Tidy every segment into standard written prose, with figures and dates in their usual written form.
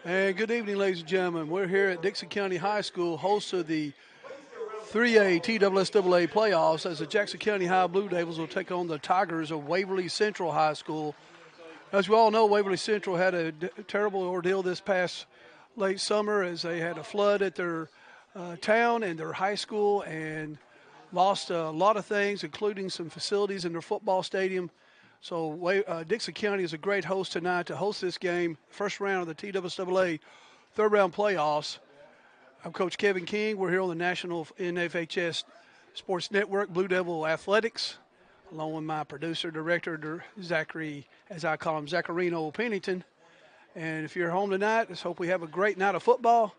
And good evening, ladies and gentlemen. We're here at Dickson County High School, host of the 3A TSSAA playoffs, as the Jackson County High Blue Devils will take on the Tigers of Waverly Central High School. As we all know, Waverly Central had a terrible ordeal this past late summer as they had a flood at their town and their high school and lost a lot of things, including some facilities in their football stadium. So Dickson County is a great host tonight to host this game, first round of the TSSAA third round playoffs. I'm Coach Kevin King. We're here on the National NFHS Sports Network, Blue Devil Athletics, along with my producer, director, Zachary, as I call him, Zacharino Pennington. And if you're home tonight, let's hope we have a great night of football.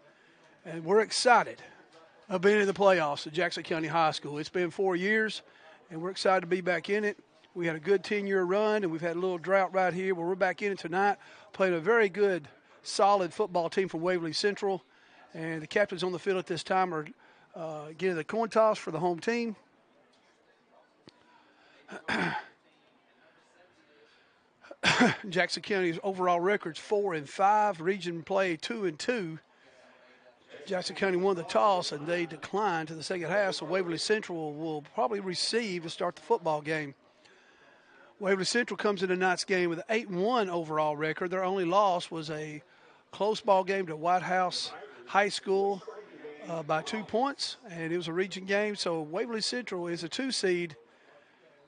And we're excited of being in the playoffs at Jackson County High School. It's been 4 years, and we're excited to be back in it. We had a good 10-year run, and we've had a little drought right here, but we're back in it tonight, playing a very good, solid football team from Waverly Central. And the captains on the field at this time are getting the coin toss for the home team. Jackson County's overall record's 4-5, region play 2-2. Jackson County won the toss, and they declined to the second half, so Waverly Central will probably receive to start the football game. Waverly Central comes into tonight's game with an 8-1 overall record. Their only loss was a close ball game to White House High School by 2 points, and it was a region game. So Waverly Central is a 2 seed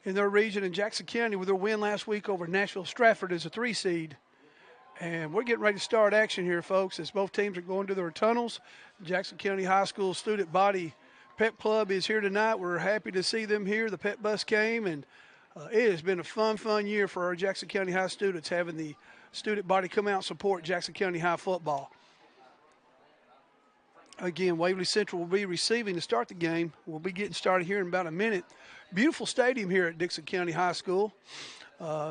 in their region, and Jackson County, with their win last week over Nashville Stratford, is a 3 seed. And we're getting ready to start action here, folks, as both teams are going to their tunnels. Jackson County High School Student Body Pep Club is here tonight. We're happy to see them here. The pep bus came, and it has been a fun year for our Jackson County High students, having the student body come out and support Jackson County High football. Again, Waverly Central will be receiving to start the game. We'll be getting started here in about a minute. Beautiful stadium here at Dickson County High School.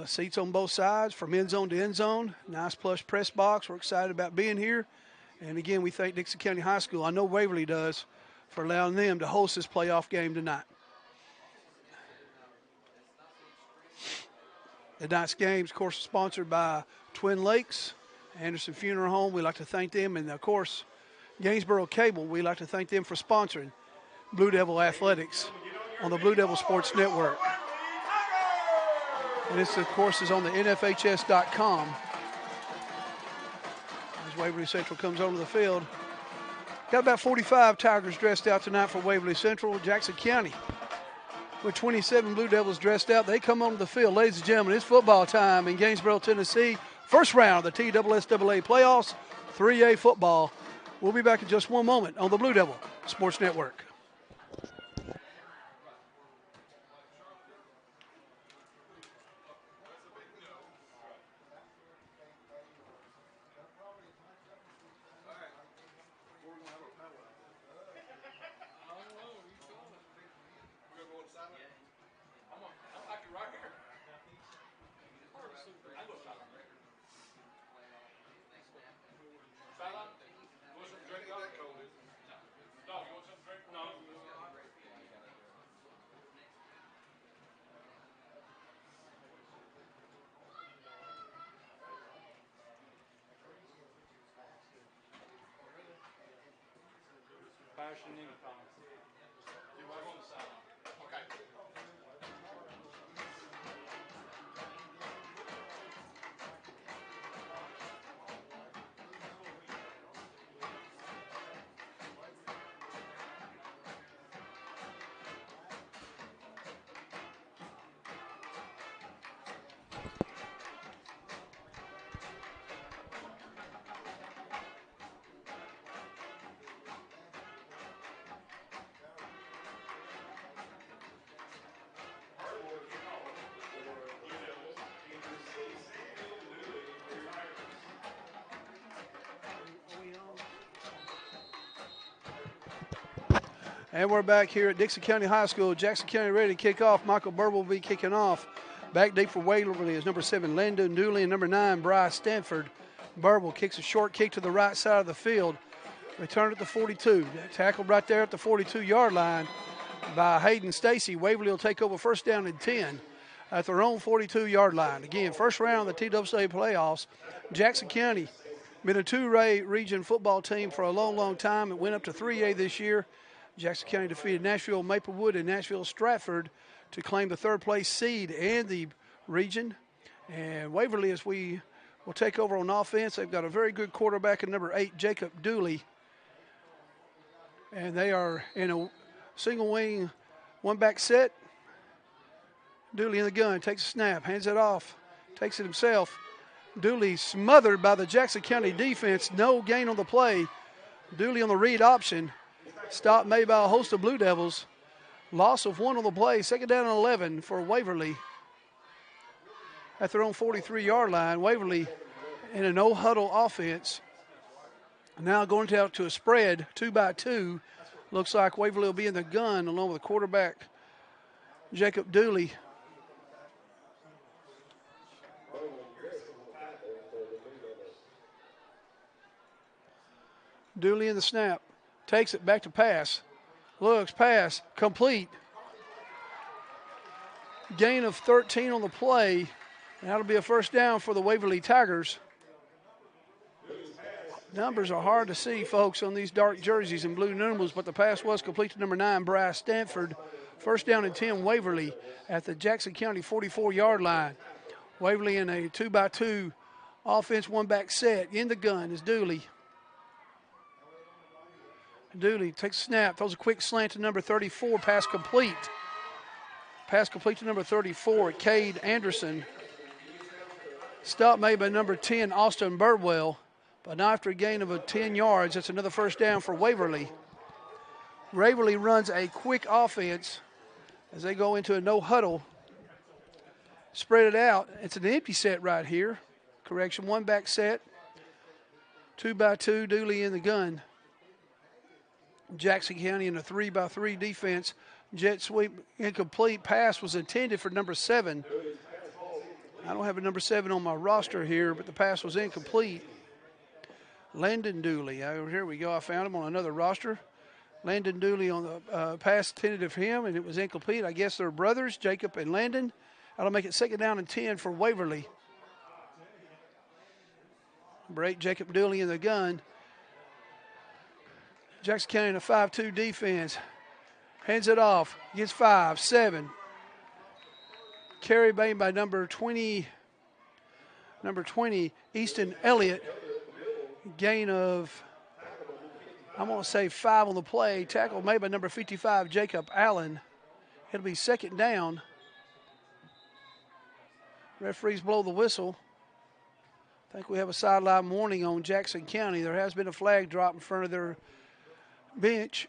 Seats on both sides from end zone to end zone. Nice plush press box. We're excited about being here. And again, we thank Dickson County High School, I know Waverly does, for allowing them to host this playoff game tonight. Tonight's game, of course, is sponsored by Twin Lakes, Anderson Funeral Home. We'd like to thank them. And, of course, Gainesboro Cable, we'd like to thank them for sponsoring Blue Devil Athletics on the Blue Devil Sports Network. And this, of course, is on the NFHS.com. As Waverly Central comes onto the field. Got about 45 Tigers dressed out tonight for Waverly Central. Jackson County, with 27 Blue Devils dressed out, they come onto the field. Ladies and gentlemen, it's football time in Gainesboro, Tennessee. First round of the TSSAA playoffs, 3A football. We'll be back in just one moment on the Blue Devil Sports Network. And we're back here at Dickson County High School. Jackson County ready to kick off. Michael Burble will be kicking off. Back deep for Waverly is number 7, Landon Dooley, and number 9, Bryce Stanford. Burble kicks a short kick to the right side of the field. Return at the 42. Tackled right there at the 42-yard line by Hayden Stacy. Waverly will take over first down and 10 at their own 42-yard line. Again, first round of the TSSAA playoffs. Jackson County Been a 2A region football team for a long, long time. It went up to 3A this year. Jackson County defeated Nashville Maplewood and Nashville Stratford to claim the third place seed in the region. And Waverly, as we will take over on offense, they've got a very good quarterback in number 8, Jacob Dooley. And they are in a single wing, one back set. Dooley in the gun, takes a snap, hands it off, takes it himself. Dooley smothered by the Jackson County defense. No gain on the play. Dooley on the read option. Stop made by a host of Blue Devils. Loss of 1 on the play. Second down and 11 for Waverly. At their own 43-yard line, Waverly in a no-huddle offense. Now going out to a spread, 2-by-2. Looks like Waverly will be in the gun along with quarterback Jacob Dooley. Dooley in the snap. Takes it back to pass. Looks, pass, complete. Gain of 13 on the play. And that'll be a first down for the Waverly Tigers. Numbers are hard to see, folks, on these dark jerseys and blue numerals, but the pass was complete to number 9, Bryce Stanford. First down and 10, Waverly at the Jackson County 44-yard line. Waverly in a 2-by-2 offense, one back set. In the gun is Dooley. Dooley takes a snap, throws a quick slant to number 34, pass complete. Pass complete to number 34, Cade Anderson. Stop made by number 10, Austin Birdwell. But now after a gain of 10 yards, that's another first down for Waverly. Waverly runs a quick offense as they go into a no-huddle. Spread it out. It's an empty set right here. Correction, one back set. 2-by-2, Dooley in the gun. Jackson County in a 3-by-3 defense. Jet sweep, incomplete. Pass was intended for number 7. I don't have a number 7 on my roster here, but the pass was incomplete. Landon Dooley. Here we go. I found him on another roster. Landon Dooley on the pass intended for him, and it was incomplete. I guess they're brothers, Jacob and Landon. That'll make it second down and 10 for Waverly. Break Jacob Dooley in the gun. Jackson County in a 5-2 defense. Hands it off. Gets 5, 7. Carry made by number 20, Easton Elliott. Gain of, I'm going to say 5 on the play. Tackle made by number 55, Jacob Allen. It'll be second down. Referees blow the whistle. I think we have a sideline warning on Jackson County. There has been a flag drop in front of their bench.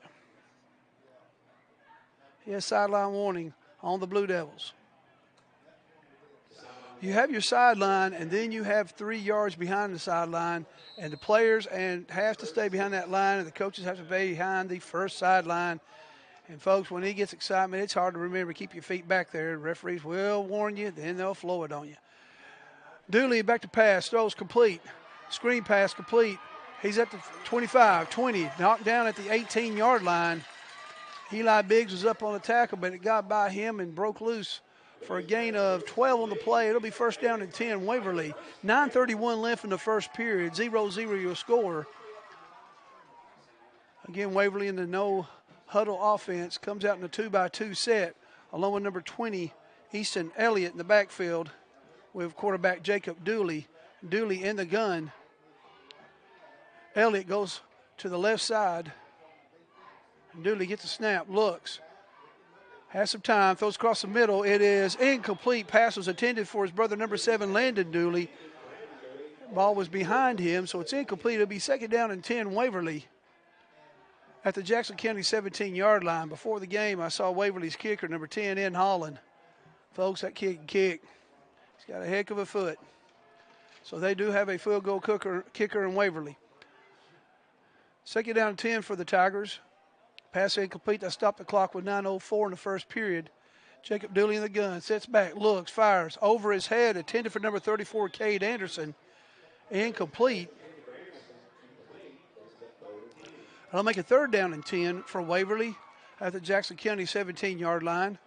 Yes, sideline warning on the Blue Devils. You have your sideline, and then you have 3 yards behind the sideline, and the players have to stay behind that line, and the coaches have to stay behind the first sideline. And, folks, when he gets excitement, it's hard to remember. Keep your feet back there. The referees will warn you, then they'll flow it on you. Dooley back to pass, throws complete. Screen pass complete. He's at the 25, 20, knocked down at the 18-yard line. Eli Biggs was up on the tackle, but it got by him and broke loose for a gain of 12 on the play. It'll be first down and 10, Waverly. 9:31 left in the first period. 0-0 your score. Again, Waverly in the no-huddle offense. Comes out in the 2-by-2 set, along with number 20, Easton Elliott in the backfield with quarterback Jacob Dooley. Dooley in the gun. Elliott goes to the left side. Dooley gets the snap, looks. Has some time, throws across the middle. It is incomplete. Pass was intended for his brother, number 7, Landon Dooley. Ball was behind him, so it's incomplete. It'll be second down and 10, Waverly. At the Jackson County 17-yard line. Before the game, I saw Waverly's kicker, number 10, N. Holland. Folks, that kid can kick. He's got a heck of a foot. So they do have a field goal kicker in Waverly. Second down and 10 for the Tigers. Pass incomplete. That stopped the clock with 9:04 in the first period. Jacob Dooley in the gun. Sets back. Looks. Fires. Over his head. Intended for number 34, Cade Anderson. Incomplete. That'll make a third down and 10 for Waverly at the Jackson County 17-yard line.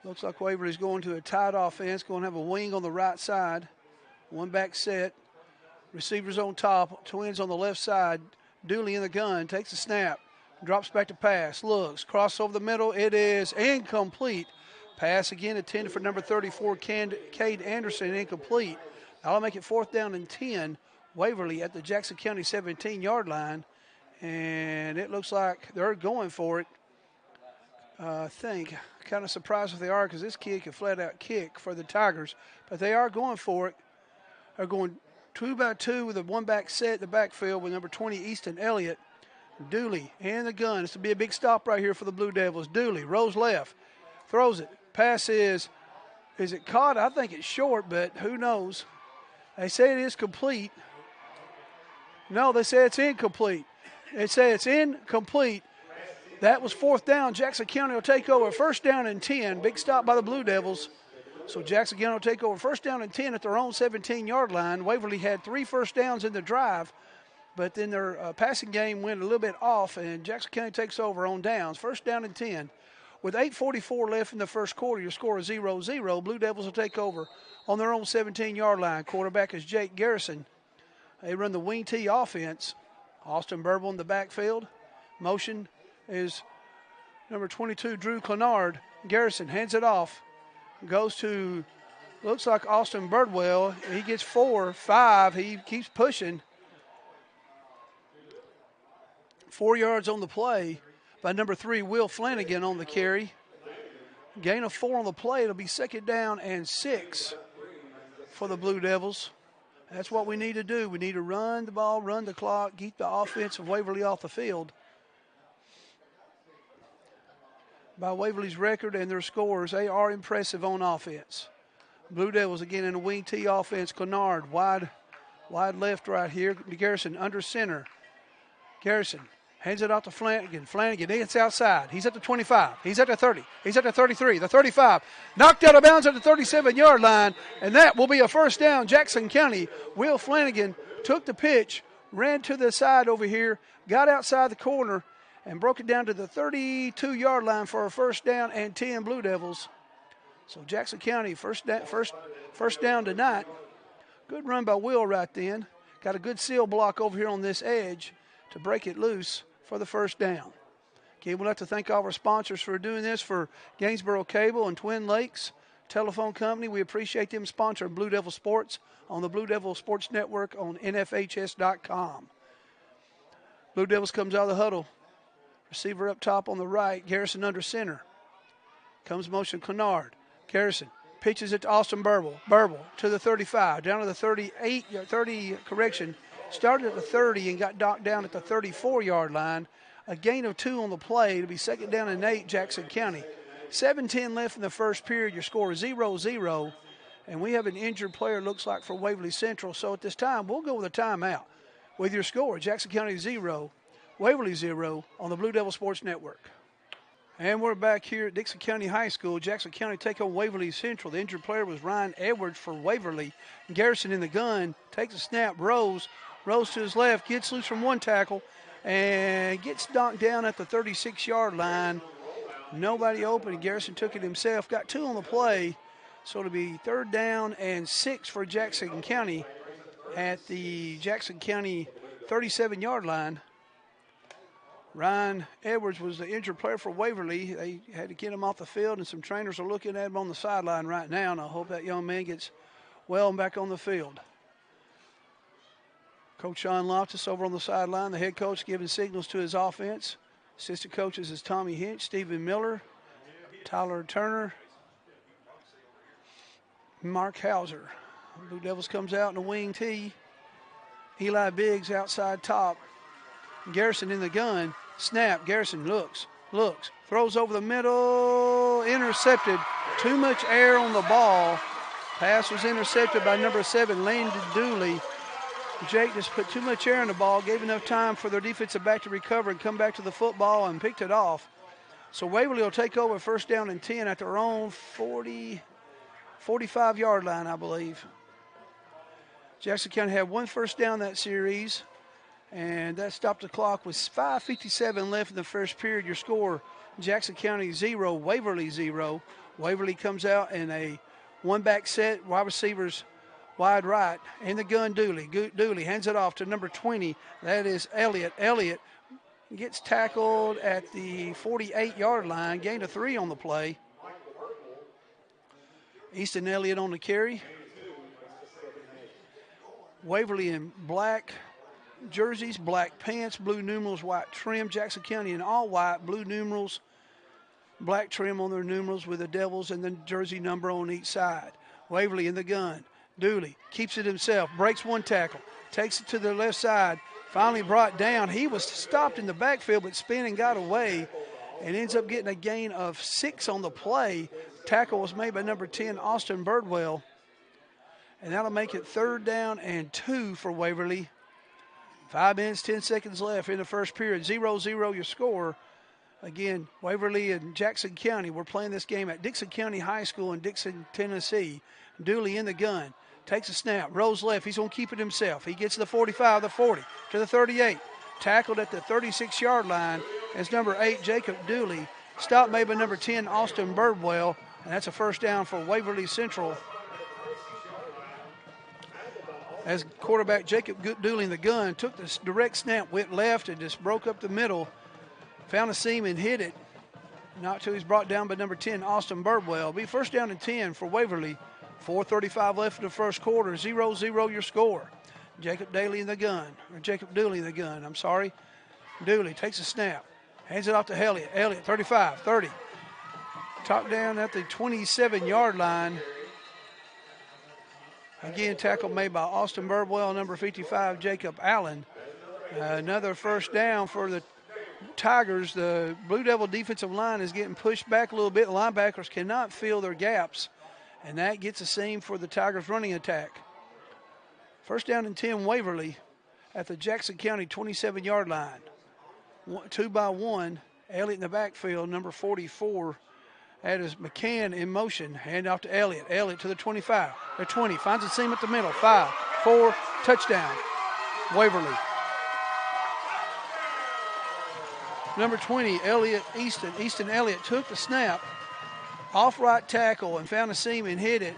Looks like Waverly's going to a tight offense, going to have a wing on the right side. One back set. Receivers on top, twins on the left side. Dooley in the gun, takes a snap, drops back to pass, looks, cross over the middle. It is incomplete. Pass again intended for number 34, Cade Anderson, incomplete. That'll make it 4th down and 10. Waverly at the Jackson County 17-yard line. And it looks like they're going for it. I think. Kind of surprised if they are because this kick a flat-out kick for the Tigers. But they are going for it. They're going 2-by-2 with a one-back set in the backfield with number 20, Easton Elliott. Dooley in the gun. This will be a big stop right here for the Blue Devils. Dooley rolls left, throws it. Pass is it caught? I think it's short, but who knows? They say it is complete. No, they say it's incomplete. They say it's incomplete. That was 4th down. Jackson County will take over. 1st down and 10. Big stop by the Blue Devils. So Jackson County will take over 1st down and 10 at their own 17-yard line. Waverly had 3 first downs in the drive, but then their passing game went a little bit off, and Jackson County takes over on downs. 1st down and 10. With 8:44 left in the first quarter, your score is 0-0. Blue Devils will take over on their own 17-yard line. Quarterback is Jake Garrison. They run the wing T offense. Austin Burble in the backfield. Motion is number 22, Drew Clenard. Garrison hands it off. Goes to, looks like Austin Birdwell. He gets 4, 5. He keeps pushing. 4 yards on the play by number 3, Will Flanagan on the carry. Gain of 4 on the play. It'll be 2nd down and 6 for the Blue Devils. That's what we need to do. We need to run the ball, run the clock, keep the offense of Waverly off the field. By Waverly's record and their scores, they are impressive on offense. Blue Devils again in the wing T offense. Clenard wide left right here. Garrison under center. Garrison hands it off to Flanagan. Flanagan, it's outside. He's at the 25. He's at the 30. He's at the 33, the 35. Knocked out of bounds at the 37-yard line, and that will be a 1st down. Jackson County. Will Flanagan took the pitch, ran to the side over here, got outside the corner, and broke it down to the 32-yard line for a 1st down and 10 Blue Devils. So Jackson County first down tonight. Good run by Will right then. Got a good seal block over here on this edge to break it loose for the 1st down. Okay, we'd like to thank all of our sponsors for doing this, for Gainesboro Cable and Twin Lakes Telephone Company. We appreciate them sponsoring Blue Devil Sports on the Blue Devil Sports Network on NFHS.com. Blue Devils comes out of the huddle. Receiver up top on the right. Garrison under center. Comes motion Clenard. Garrison pitches it to Austin Burble. Burble to the 35. Down to the 30, correction. Started at the 30 and got knocked down at the 34-yard line. A gain of 2 on the play. It'll be 2nd down and 8, Jackson County. 7:10 left in the first period. Your score is 0-0. And we have an injured player, looks like, for Waverly Central. So at this time, we'll go with a timeout with your score. Jackson County 0, Waverly 0 on the Blue Devil Sports Network. And we're back here at Dickson County High School. Jackson County take on Waverly Central. The injured player was Ryan Edwards for Waverly. Garrison in the gun, takes a snap, rolls to his left, gets loose from one tackle, and gets knocked down at the 36-yard line. Nobody open. Garrison took it himself. Got 2 on the play, so it'll be 3rd down and 6 for Jackson County at the Jackson County 37-yard line. Ryan Edwards was the injured player for Waverly. They had to get him off the field, and some trainers are looking at him on the sideline right now, and I hope that young man gets well and back on the field. Coach Sean Loftus over on the sideline, the head coach giving signals to his offense. Assistant coaches is Tommy Hinch, Stephen Miller, Tyler Turner, Mark Hauser. Blue Devils comes out in the wing T. Eli Biggs outside top. Garrison in the gun. Snap. Garrison looks, throws over the middle, intercepted. Too much air on the ball. Pass was intercepted by number 7, Landon Dooley. Jake just put too much air in the ball, gave enough time for their defensive back to recover and come back to the football and picked it off. So Waverly will take over 1st down and 10 at their own 45-yard line, I believe. Jackson County had 1 first down that series, and that stopped the clock with 5:57 left in the first period. Your score, Jackson County 0, Waverly 0. Waverly comes out in a one-back set, wide receivers wide right. In the gun, Dooley. Dooley hands it off to number 20. That is Elliott. Elliott gets tackled at the 48-yard line, gained a 3 on the play. Easton Elliott on the carry. Waverly in black jerseys, black pants, blue numerals, white trim. Jackson County in all white, blue numerals, black trim on their numerals with the Devils and the jersey number on each side. Waverly in the gun. Dooley keeps it himself, breaks one tackle, takes it to the left side, finally brought down. He was stopped in the backfield, but spin and got away and ends up getting a gain of 6 on the play. Tackle was made by number 10, Austin Birdwell. And that'll make it 3rd down and 2 for Waverly. 5 minutes, 10 seconds left in the first period. 0-0 your score. Again, Waverly and Jackson County. We're playing this game at Dickson County High School in Dickson, Tennessee. Dooley in the gun. Takes a snap, rolls left. He's going to keep it himself. He gets to the 45, the 40, to the 38. Tackled at the 36-yard line as number 8, Jacob Dooley. Stop made by number 10, Austin Birdwell. And that's a first down for Waverly Central. As quarterback Jacob Dooley in the gun took this direct snap, went left and just broke up the middle. Found a seam and hit it. Not till he's brought down by number 10, Austin Birdwell. Be first down and 10 for Waverly. 4:35 left in the first quarter. 0-0 your score. Jacob Dooley in the gun. I'm sorry. Dooley takes a snap. Hands it off to Elliott. Elliott, 35, 30. Top down at the 27-yard line. Again, tackle made by Austin Birdwell, number 55, Jacob Allen. Another first down for the Tigers. The Blue Devil defensive line is getting pushed back a little bit. Linebackers cannot fill their gaps, and that gets a seam for the Tigers running attack. First down and 10, Waverly at the Jackson County 27-yard line. 2-by-1, Elliott in the backfield, number 44. That is McCann in motion. Hand off to Elliott. Elliott to the 25. The 20. Finds a seam at the middle. 5, 4, touchdown. Waverly. Number 20, Elliott Easton. Easton Elliott took the snap off right tackle and found a seam and hit it.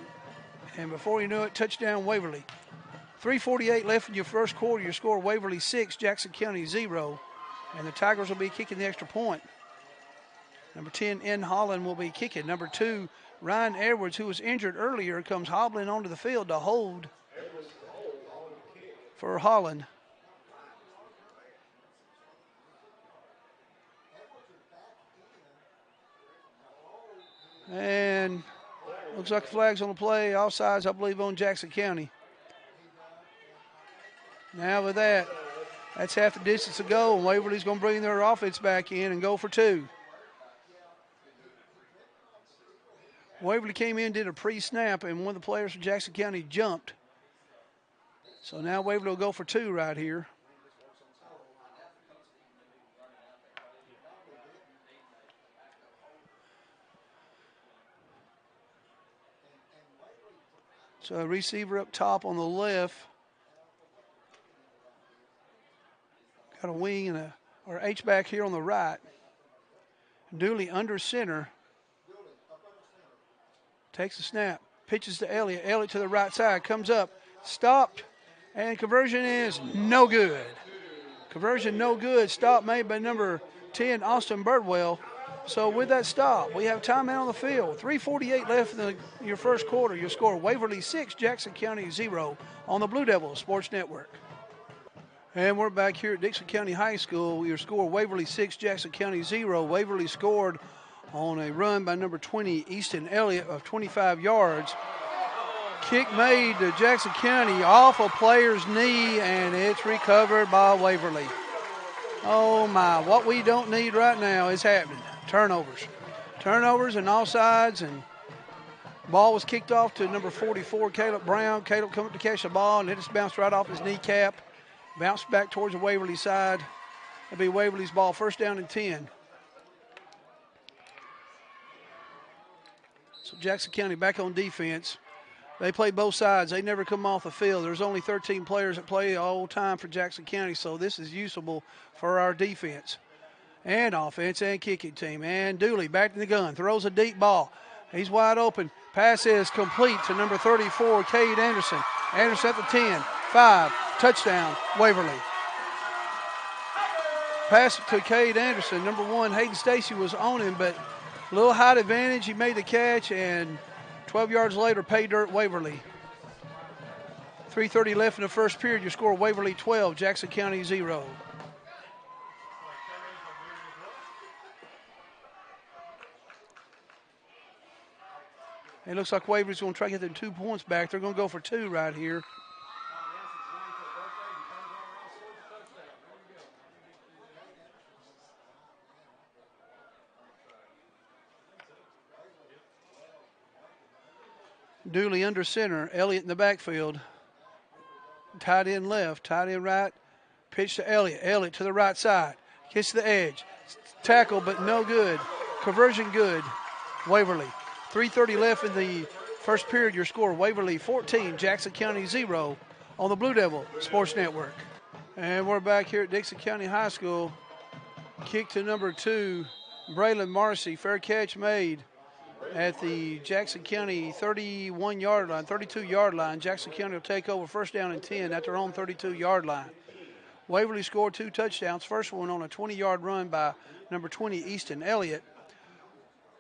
And before you knew it, touchdown Waverly. 3:48 left in your first quarter. Your score, Waverly 6, Jackson County 0. And the Tigers will be kicking the extra point. Number 10, N. Holland, will be kicking. Number 2, Ryan Edwards, who was injured earlier, comes hobbling onto the field to hold for Holland. And looks like the flag's on the play. Offsides, I believe, on Jackson County. Now with that, that's half the distance to go, and Waverly's going to bring their offense back in and go for 2. Waverly came in, did a pre-snap, and one of the players from Jackson County jumped. So now Waverly will go for 2 right here. So a receiver up top on the left. Got a wing and or H-back here on the right. Dooley under center. Takes the snap, pitches to Elliott. Elliott to the right side, comes up, stopped, and conversion is no good. Conversion no good. Stop made by number 10, Austin Birdwell. So with that stop, we have timeout on the field. 3:48 left in your first quarter. Your score, Waverly 6, Jackson County 0 on the Blue Devils Sports Network. And we're back here at Dickson County High School. Your score, Waverly 6, Jackson County 0. Waverly scored on a run by number 20, Easton Elliott, of 25 yards. Kick made to Jackson County off a player's knee, and it's recovered by Waverly. Oh, my. What we don't need right now is happening. Turnovers. Turnovers and offsides, and ball was kicked off to number 44, Caleb Brown. Caleb come up to catch the ball, and it just bounced right off his kneecap. Bounced back towards the Waverly side. That'll be Waverly's ball. First down and 10. So Jackson County back on defense. They play both sides. They never come off the field. There's only 13 players that play all time for Jackson County, so this is usable for our defense and offense and kicking team. And Dooley back in the gun. Throws a deep ball. He's wide open. Pass is complete to number 34, Cade Anderson. Anderson at the 10, 5, touchdown, Waverly. Pass to Cade Anderson. Number 1, Hayden Stacy was on him, but a little height advantage. He made the catch, and 12 yards later, pay dirt, Waverly. 3:30 left in the first period. Your score, Waverly 12, Jackson County 0. It looks like Waverly's going to try to get them 2 points back. They're going to go for 2 right here. Dooley under center. Elliott in the backfield. Tight end left, tight end right. Pitch to Elliott. Elliott to the right side. Gets to the edge. Tackle, but no good. Conversion good. Waverly. 3:30 left in the first period. Your score, Waverly 14, Jackson County 0 on the Blue Devil Sports Network. And we're back here at Dickson County High School. Kick to number 2, Braylon Marcy. Fair catch made at the Jackson County 31-yard line, 32-yard line. Jackson County will take over first down and 10 at their own 32-yard line. Waverly scored 2 touchdowns. First one on a 20-yard run by number 20, Easton Elliott.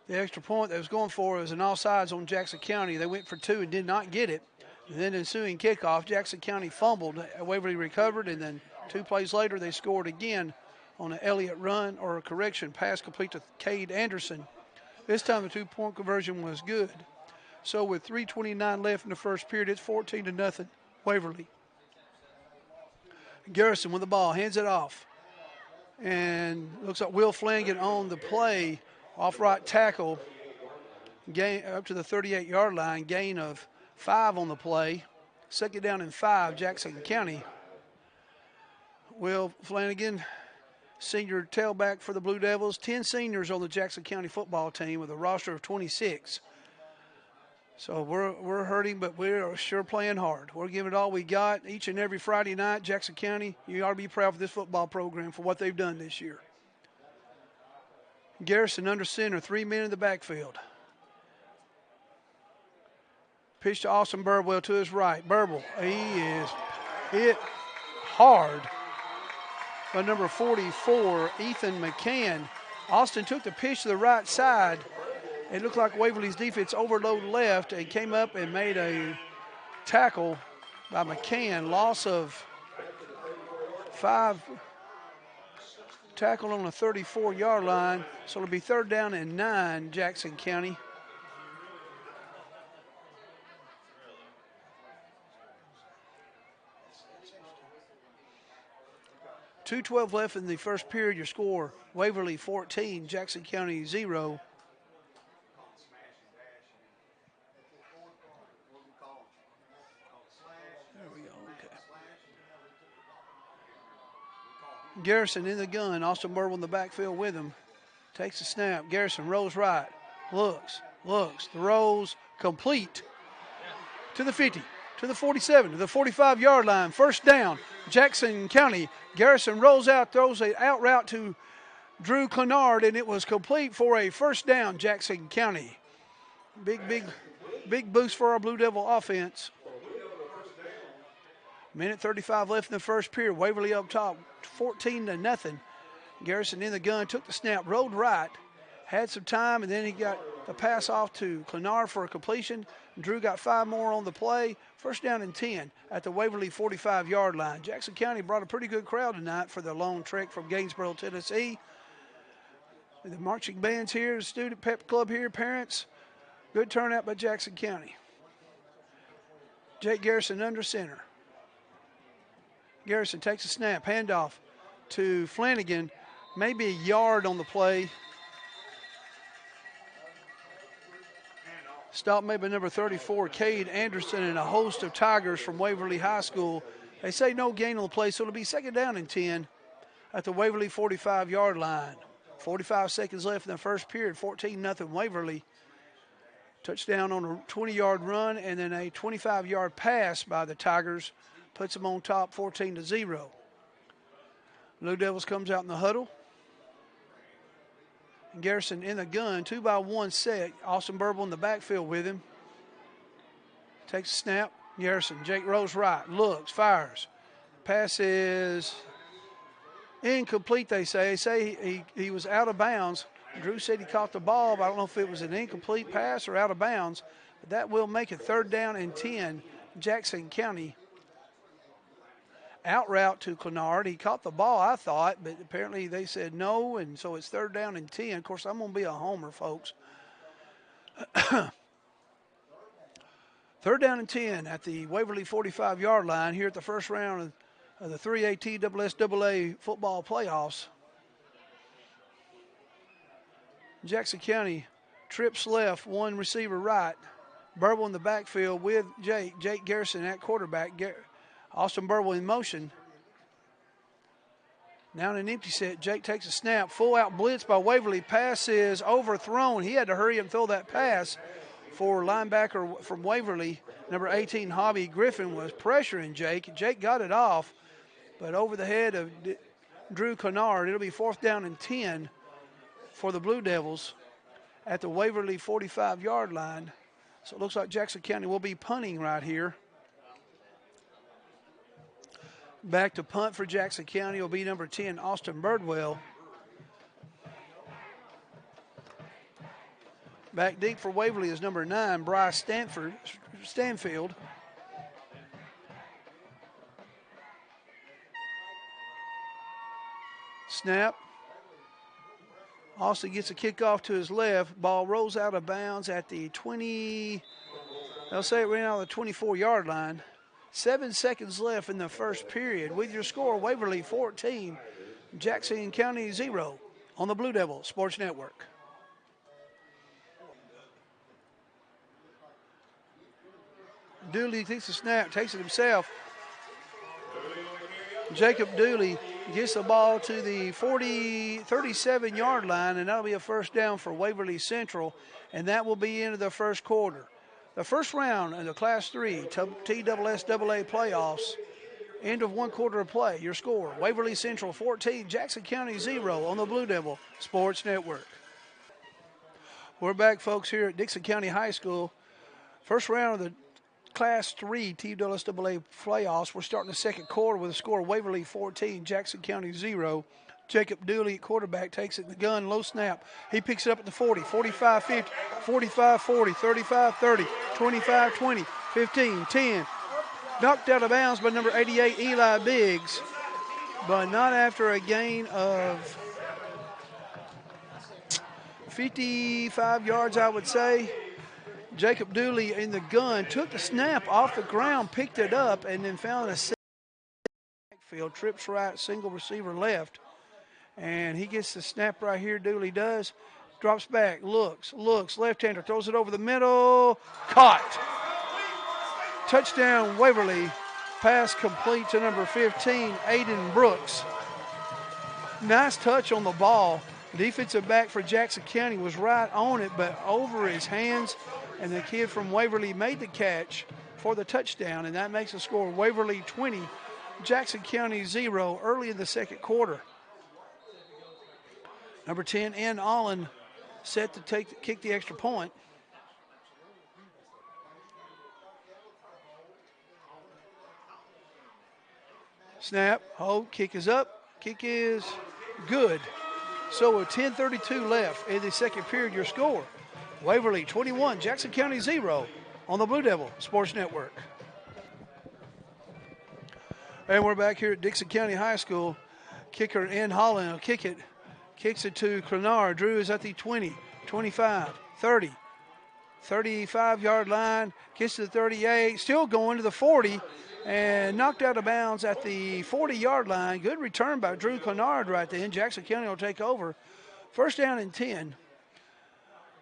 The extra point they was going for was an offsides on Jackson County. They went for 2 and did not get it. And then ensuing kickoff, Jackson County fumbled. Waverly recovered, and then 2 plays later they scored again on an Elliott run, or a correction, pass complete to Cade Anderson. This time the 2-point conversion was good. So with 3:29 left in the first period, it's 14-0 Waverly. Garrison with the ball, hands it off. And looks like Will Flanagan on the play. Off right tackle, gain up to the 38-yard line, gain of 5 on the play. Second down and 5, Jackson County. Will Flanagan, senior tailback for the Blue Devils. 10 seniors on the Jackson County football team with a roster of 26. So we're hurting, but we're sure playing hard. We're giving it all we got each and every Friday night. Jackson County, you ought to be proud of this football program for what they've done this year. Garrison under center, 3 men in the backfield. Pitch to Austin Burwell to his right. Burwell, he is hit hard by number 44, Ethan McCann. Austin took the pitch to the right side. It looked like Waverly's defense overloaded left and came up and made a tackle by McCann. Loss of 5. Tackle on the 34-yard line, so it'll be 3rd down and 9, Jackson County. .212 left in the first period. Your score, Waverly 14, Jackson County 0. There we go, okay. Garrison in the gun. Austin Burwell in the backfield with him. Takes the snap. Garrison rolls right. Looks, throws, complete to the 50, to the 47, to the 45-yard line. First down, Jackson County. Garrison rolls out, throws an out route to Drew Clenard, and it was complete for a first down, Jackson County. Big boost for our Blue Devil offense. Minute 35 left in the first period. Waverly up top, 14-0. Garrison in the gun, took the snap, rolled right, had some time, and then he got the pass off to Clenard for a completion. Drew got 5 more on the play. First down and 10 at the Waverly 45-yard line. Jackson County brought a pretty good crowd tonight for the long trek from Gainesboro, Tennessee. The marching band's here, the student pep club here, parents. Good turnout by Jackson County. Jake Garrison under center. Garrison takes a snap, handoff to Flanagan, maybe a yard on the play. Stop made by number 34, Cade Anderson, and a host of Tigers from Waverly High School. They say no gain on the play, so it'll be second down and 10 at the Waverly 45-yard line. 45 seconds left in the first period, 14-0 Waverly. Touchdown on a 20-yard run, and then a 25-yard pass by the Tigers puts them on top 14-0. Blue Devils comes out in the huddle. Garrison in the gun, 2-by-1 set. Austin Burble in the backfield with him. Takes a snap. Garrison, Jake rolls right, looks, fires. Pass is incomplete, they say. They say he was out of bounds. Drew said he caught the ball, but I don't know if it was an incomplete pass or out of bounds. But that will make it 3rd down and 10. Jackson County out route to Clenard. He caught the ball, I thought, but apparently they said no, and so it's 3rd down and 10. Of course, I'm going to be a homer, folks. 3rd down and 10 at the Waverly 45-yard line here at the first round of the 3A TSSAA football playoffs. Jackson County trips left, one receiver right. Burble in the backfield with Jake Garrison at quarterback. Austin Burble in motion. Now in an empty set, Jake takes a snap. Full out blitz by Waverly. Pass is overthrown. He had to hurry up and throw that pass for linebacker from Waverly. Number 18, Hobby Griffin, was pressuring Jake. Jake got it off, but over the head of Drew Clenard. It'll be 4th down and 10 for the Blue Devils at the Waverly 45-yard line. So it looks like Jackson County will be punting right here. Back to punt for Jackson County will be number 10, Austin Birdwell. Back deep for Waverly is number 9, Bryce Stanfield. Snap. Austin gets a kickoff to his left. Ball rolls out of bounds at the 20. They'll say it ran out of the 24-yard line. 7 seconds left in the first period. With your score, Waverly 14, Jackson County 0 on the Blue Devil Sports Network. Dooley takes a snap, takes it himself. Jacob Dooley gets the ball to the 37-yard line, and that'll be a 1st down for Waverly Central, and that will be into the first quarter. The first round of the Class 3 TSSAA playoffs, end of 1 quarter of play. Your score, Waverly Central 14, Jackson County 0 on the Blue Devil Sports Network. We're back, folks, here at Dickson County High School. First round of the Class 3 TSSAA playoffs. We're starting the second quarter with a score of Waverly 14, Jackson County 0. Jacob Dooley at quarterback takes it in the gun, low snap. He picks it up at the 40, 45-50, 45-40, 35-30, 25-20, 15-10. Knocked out of bounds by number 88, Eli Biggs, but not after a gain of 55 yards, I would say. Jacob Dooley in the gun took the snap off the ground, picked it up, and then found a backfield, trips right, single receiver left. And he gets the snap right here, Dooley does. Drops back, looks, left-hander, throws it over the middle. Caught. Touchdown, Waverly. Pass complete to number 15, Aiden Brooks. Nice touch on the ball. Defensive back for Jackson County was right on it, but over his hands. And the kid from Waverly made the catch for the touchdown, and that makes the score Waverly 20, Jackson County 0 early in the second quarter. Number 10, Ann Allen, set to kick the extra point. Snap, hold, kick is up, kick is good. So with 10:32 left in the second period, your score, Waverly 21, Jackson County 0 on the Blue Devil Sports Network. And we're back here at Dickson County High School. Kicker Ann Holland will kick it. Kicks it to Clenard. Drew is at the 20, 25, 30, 35-yard line. Gets to the 38. Still going to the 40. And knocked out of bounds at the 40-yard line. Good return by Drew Clenard right then. Jackson County will take over. First down and 10.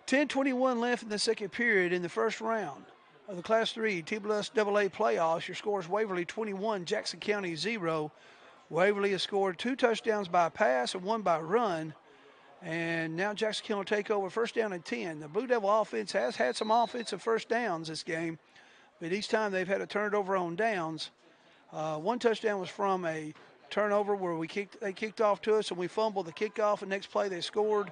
10:21 left in the second period in the first round of the Class 3 TSSAA playoffs. Your score is Waverly 21, Jackson County 0. Waverly has scored 2 touchdowns by pass and 1 by run. And now Jackson County will take over. First down and 10. The Blue Devil offense has had some offensive first downs this game, but each time they've had to turn it over on downs. 1 touchdown was from a turnover where they kicked off to us and we fumbled the kickoff, and next play they scored.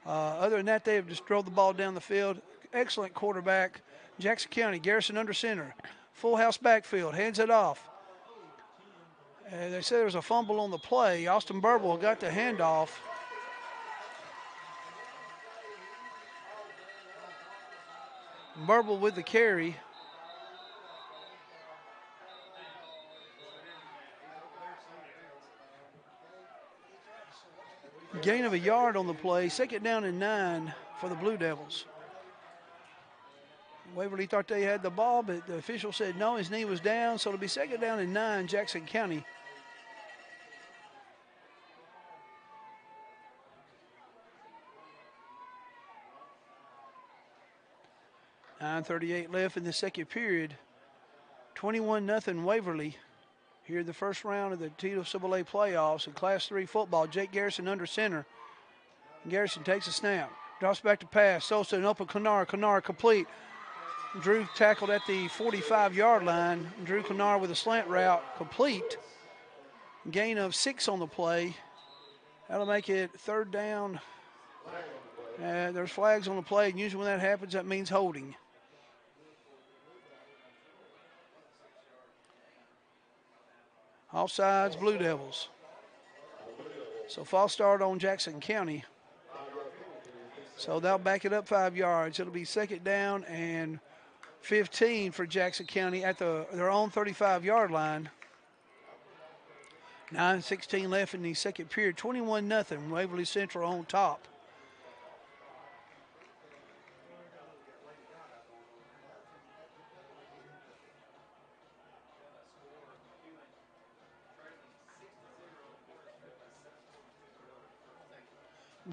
Other than that, they have just drove the ball down the field. Excellent quarterback. Jackson County, Garrison under center. Full house backfield, hands it off. They said there was a fumble on the play. Austin Burble got the handoff. Burble with the carry. Gain of a yard on the play. 2nd down and 9 for the Blue Devils. Waverly thought they had the ball, but the official said no, his knee was down, so it'll be 2nd down and 9, Jackson County. .38 left in the second period. 21-0 Waverly here in the first round of the TSSAA playoffs in Class 3 football. Jake Garrison under center. Garrison takes a snap, drops back to pass. Sosa and open Kennard. Kennard complete. Drew tackled at the 45-yard line. Drew Kennard with a slant route complete. Gain of 6 on the play. That'll make it 3rd down. There's flags on the play, and usually when that happens, that means holding. Offsides, Blue Devils. So false start on Jackson County. So they'll back it up 5 yards. It'll be 2nd down and 15 for Jackson County at their own 35-yard line. 9:16 left in the second period. 21-0. Waverly Central on top.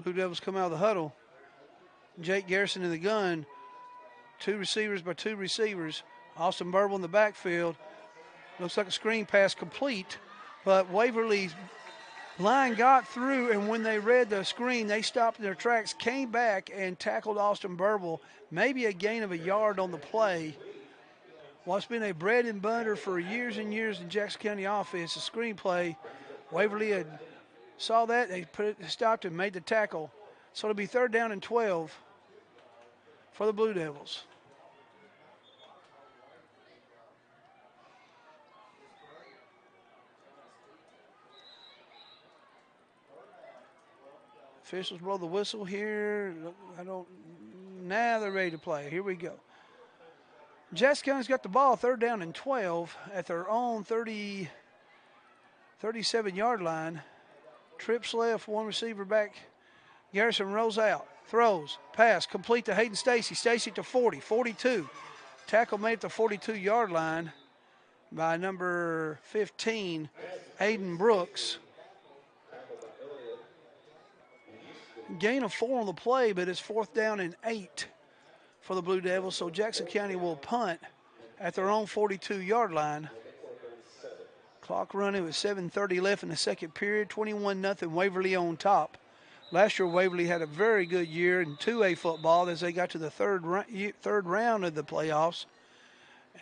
Blue Devils come out of the huddle. Jake Garrison in the gun. 2 receivers by 2 receivers. Austin Burble in the backfield. Looks like a screen pass complete, but Waverly's line got through, and when they read the screen, they stopped in their tracks, came back, and tackled Austin Burble. Maybe a gain of a yard on the play. What's been a bread and butter for years and years in Jackson County offense, a screen play. Waverly had saw that, they stopped and made the tackle. So it'll be 3rd down and 12 for the Blue Devils. Officials blow the whistle here. Now they're ready to play. Here we go. Jackson County's got the ball, 3rd down and 12 at their own 37-yard line. Trips left, 1 receiver back. Garrison rolls out, throws, pass, complete to Hayden Stacy. Stacy to 40, 42. Tackle made at the 42-yard line by number 15, Aiden Brooks. Gain of 4 on the play, but it's 4th down and 8 for the Blue Devils. So Jackson County will punt at their own 42-yard line. Clock running with 7:30 left in the second period. 21-0 Waverly on top. Last year, Waverly had a very good year in 2A football as they got to the third round of the playoffs.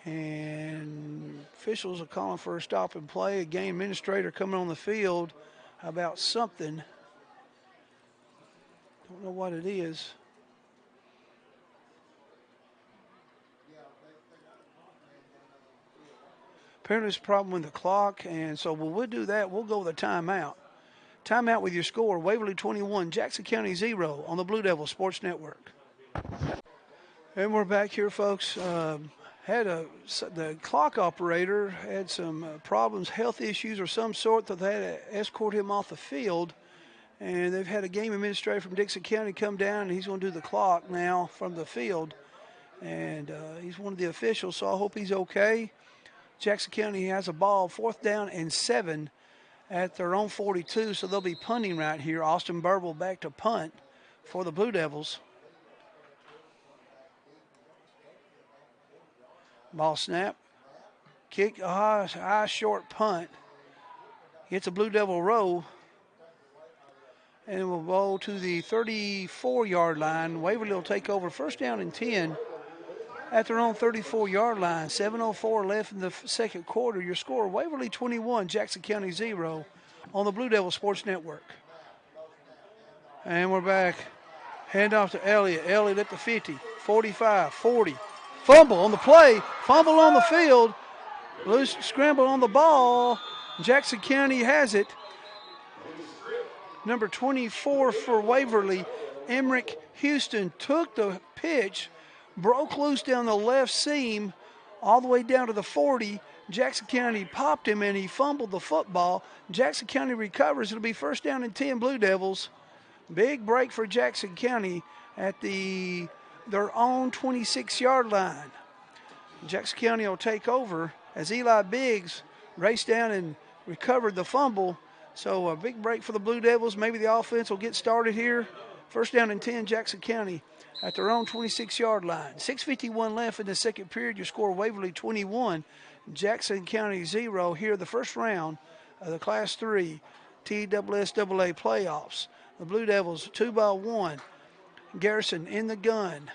And officials are calling for a stop and play. A game administrator coming on the field about something. Don't know what it is. Apparently there's a problem with the clock, and so we'll do that. We'll go with a timeout. Timeout with your score, Waverly 21, Jackson County 0 on the Blue Devil Sports Network. And we're back here, folks. The clock operator had some problems, health issues or some sort, that they had to escort him off the field. And they've had a game administrator from Dickson County come down, and he's going to do the clock now from the field. And he's one of the officials, so I hope he's okay. Jackson County has a ball, 4th down and 7 at their own 42, so they'll be punting right here. Austin Burble back to punt for the Blue Devils. Ball snap. Kick, high short punt. Gets a Blue Devil row. And we'll go to the 34-yard line. Waverly will take over 1st down and 10 at their own 34-yard line. 7:04 left in the second quarter. Your score, Waverly 21, Jackson County 0 on the Blue Devil Sports Network. And we're back. Hand off to Elliott. Elliott at the 50, 45, 40. Fumble on the play. Fumble on the field. Loose scramble on the ball. Jackson County has it. Number 24 for Waverly, Emmerich Houston, took the pitch, broke loose down the left seam all the way down to the 40. Jackson County popped him and he fumbled the football. Jackson County recovers. It'll be first down and 10 Blue Devils. Big break for Jackson County at their own 26-yard line. Jackson County will take over as Eli Biggs raced down and recovered the fumble. So a big break for the Blue Devils. Maybe the offense will get started here. First down and 10, Jackson County at their own 26-yard line. 6:51 left in the second period. Your score, Waverly 21, Jackson County 0 here the first round of the Class 3 TSSAA playoffs. The Blue Devils 2-1. Garrison in the gun.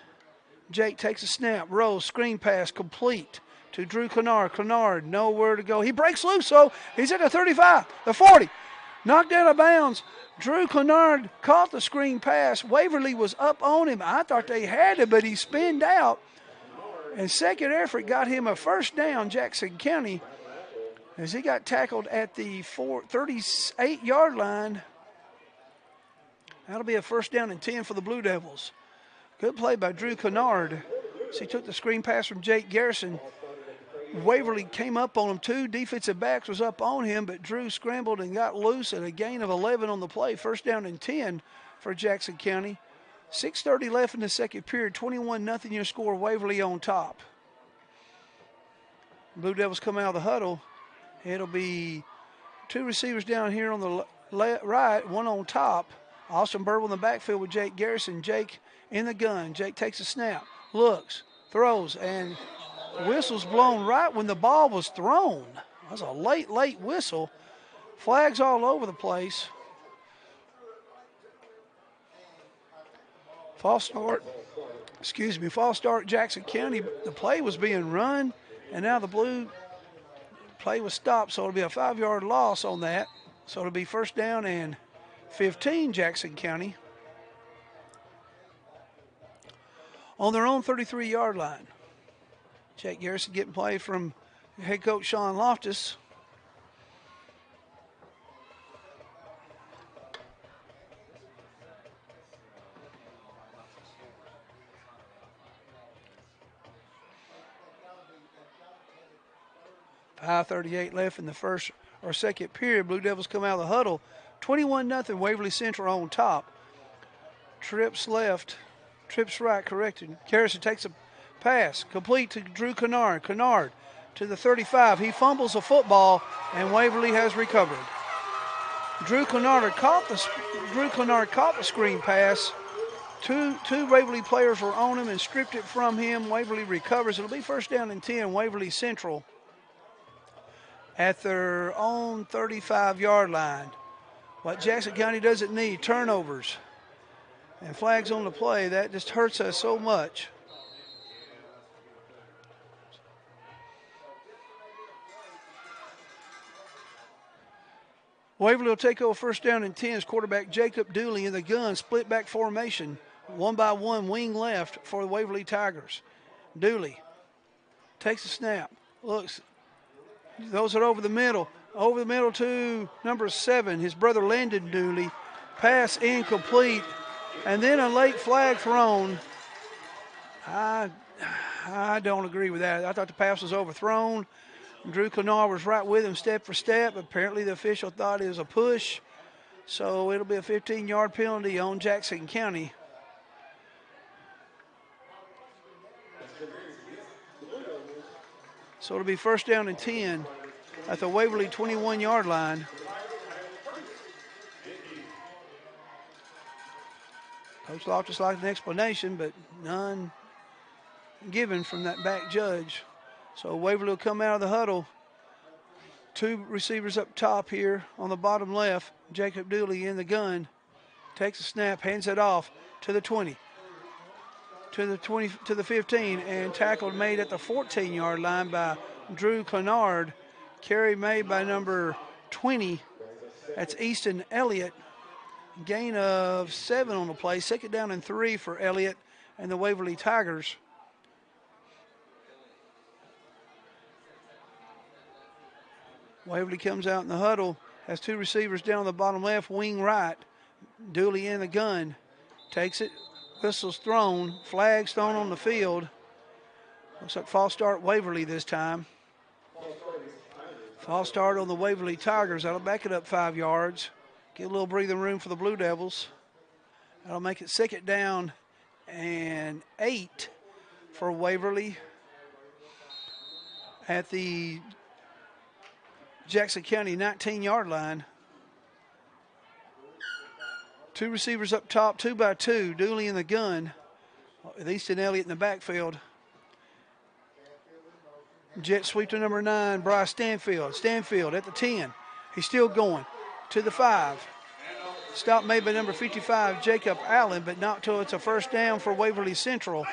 Jake takes a snap, rolls, screen pass complete to Drew Kennard. Kennard nowhere to go. He breaks loose, so he's at the 35, the 40. Knocked out of bounds. Drew Kennard caught the screen pass. Waverly was up on him. I thought they had it, but he spinned out. And second effort got him a first down, Jackson County, as he got tackled at the 38-yard line. That'll be a first down and 10 for the Blue Devils. Good play by Drew Kennard. So he took the screen pass from Jake Garrison. Waverly came up on him. Two defensive backs was up on him, but Drew scrambled and got loose at a gain of 11 on the play. First down and 10 for Jackson County. 6:30 left in the second period. 21-0 your score. Waverly on top. Blue Devils come out of the huddle. It'll be two receivers down here on the right, one on top. Austin Burwell in the backfield with Jake Garrison. Jake in the gun. Jake takes a snap, looks, throws, and whistle's blown right when the ball was thrown. That was a late whistle. Flags all over the place. False start Jackson County. The play was being run, and now the blue play was stopped, so it'll be a 5-yard loss on that. So it'll be first down and 15 Jackson County on their own 33-yard line. Jake Garrison getting play from head coach Sean Loftus. .5:38 left in the first or second period. Blue Devils come out of the huddle. 21-0 Waverly Central on top. Trips right, corrected. Garrison takes a pass, complete to Drew Kennard. Kennard to the 35. He fumbles the football, and Waverly has recovered. Drew Kennard caught the screen pass. Two Waverly players were on him and stripped it from him. Waverly recovers. It'll be first down and 10, Waverly Central at their own 35-yard line. What Jackson County doesn't need, turnovers and flags on the play. That just hurts us so much. Waverly will take over first down and 10 as quarterback Jacob Dooley in the gun, split back formation, 1-by-1 wing left for the Waverly Tigers. Dooley takes a snap, looks, throws it over the middle to number 7, his brother Landon Dooley. Pass incomplete, and then a late flag thrown. I don't agree with that. I thought the pass was overthrown. Drew Kennard was right with him step for step. Apparently the official thought it was a push. So it'll be a 15-yard penalty on Jackson County. So it'll be first down and 10 at the Waverly 21-yard line. Coach Loftus liked an explanation, but none given from that back judge. So Waverly will come out of the huddle. Two receivers up top here on the bottom left. Jacob Dooley in the gun. Takes a snap, hands it off to the 20. To the 15, and tackle made at the 14-yard line by Drew Kennard. Carry made by number 20. That's Easton Elliott. Gain of 7 on the play. 2nd down and 3 for Elliott and the Waverly Tigers. Waverly comes out in the huddle. Has 2 receivers down the bottom left, wing right. Dooley in the gun. Takes it. Whistle's thrown. Flag's thrown on the field. Looks like false start Waverly this time. False start on the Waverly Tigers. That'll back it up 5 yards. Get a little breathing room for the Blue Devils. That'll make it 2nd down and 8 for Waverly at the Jackson County 19-yard line. 2 receivers up top, 2 by 2. Dooley in the gun. With Easton Elliott in the backfield. Jet sweep to number 9, Bryce Stanfield. Stanfield at the 10. He's still going to the 5. Stop made by number 55, Jacob Allen, but not till it's a 1st down for Waverly Central.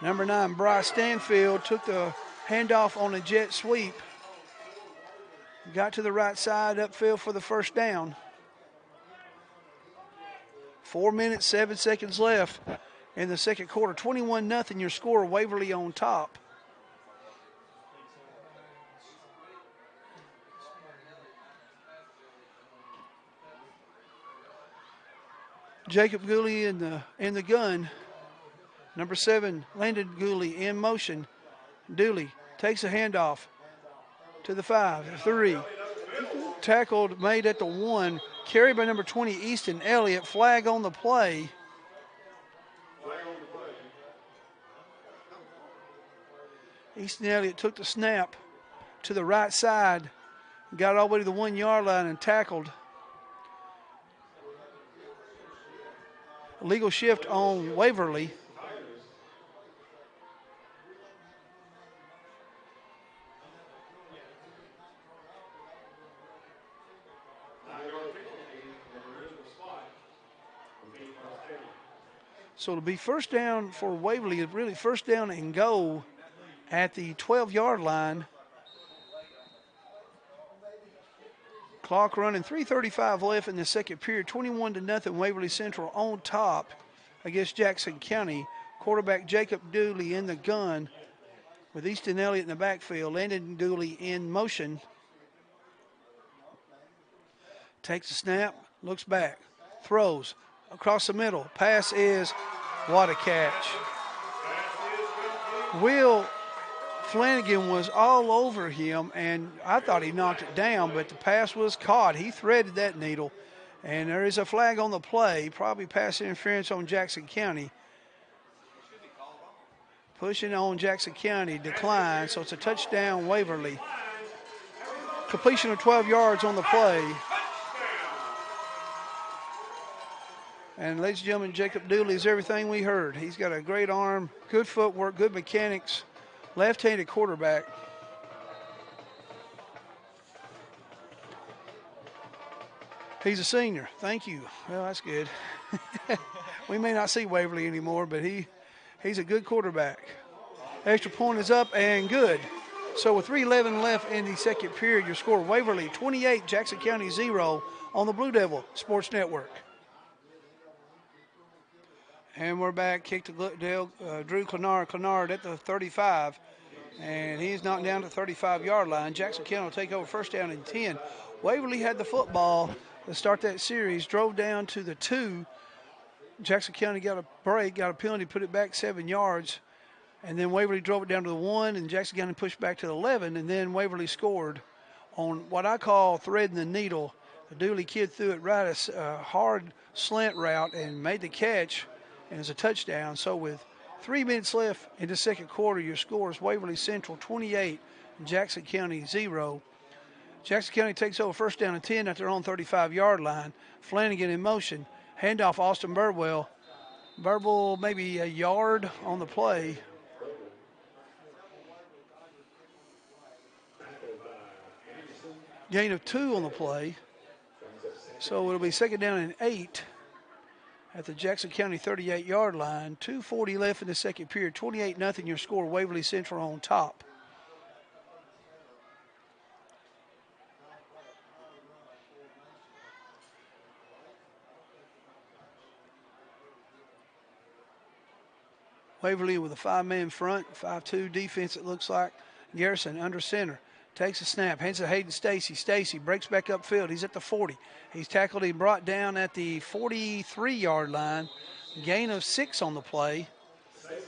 Number 9, Bryce Stanfield took the handoff on a jet sweep. Got to the right side upfield for the 1st down. 4 minutes, 7 seconds left in the 2nd quarter. 21-0 your score, Waverly on top. Jacob Gooley in the gun. Number 7, Landon Gooley in motion. Dooley takes a handoff to the 5, 3. Tackled, made at the 1. Carried by number 20, Easton Elliott. Flag on the play. Easton Elliott took the snap to the right side. Got all the way to the 1-yard line and tackled. Legal shift on Waverly. So it'll be 1st down for Waverly. It's really 1st down and go at the 12-yard line. Clock running, 3:35 left in the 2nd period. 21-0 Waverly Central on top against Jackson County. Quarterback Jacob Dooley in the gun with Easton Elliott in the backfield. Landon Dooley in motion. Takes the snap, looks back, throws across the middle. Pass is, what a catch. Will Flanagan was all over him, and I thought he knocked it down, but the pass was caught. He threaded that needle, and there is a flag on the play, probably pass interference on Jackson County. Pushing on Jackson County, decline, so it's a touchdown Waverly. Completion of 12 yards on the play. And ladies and gentlemen, Jacob Dooley is everything we heard. He's got a great arm, good footwork, good mechanics, left-handed quarterback. He's a senior. Thank you. Well, that's good. We may not see Waverly anymore, but he's a good quarterback. Extra point is up and good. So with 3:11 left in the 2nd period, your score, Waverly 28, Jackson County 0 on the Blue Devil Sports Network. And we're back. Kick to Drew Clenard at the 35. And he's knocked down to the 35-yard line. Jackson County will take over 1st down and 10. Waverly had the football to start that series. Drove down to the 2. Jackson County got a break, got a penalty, put it back 7 yards. And then Waverly drove it down to the 1, and Jackson County pushed back to the 11. And then Waverly scored on what I call threading the needle. The Dooley kid threw it right a hard slant route and made the catch. And it's a touchdown. So with 3 minutes left in the 2nd quarter, your score is Waverly Central 28, Jackson County 0. Jackson County takes over 1st down and 10 at their own 35-yard line. Flanagan in motion. Handoff Austin Birdwell. Birdwell maybe a yard on the play. Gain of 2 on the play. So it'll be 2nd down and 8. At the Jackson County 38-yard line. 2:40 left in the 2nd period. 28-0 your score. Waverly Central on top. Waverly with a 5-man front, 5-2 defense it looks like. Garrison under center. Takes a snap, hands to Hayden Stacy. Stacy breaks back upfield. He's at the 40. He's tackled and brought down at the 43-yard line. Gain of 6 on the play.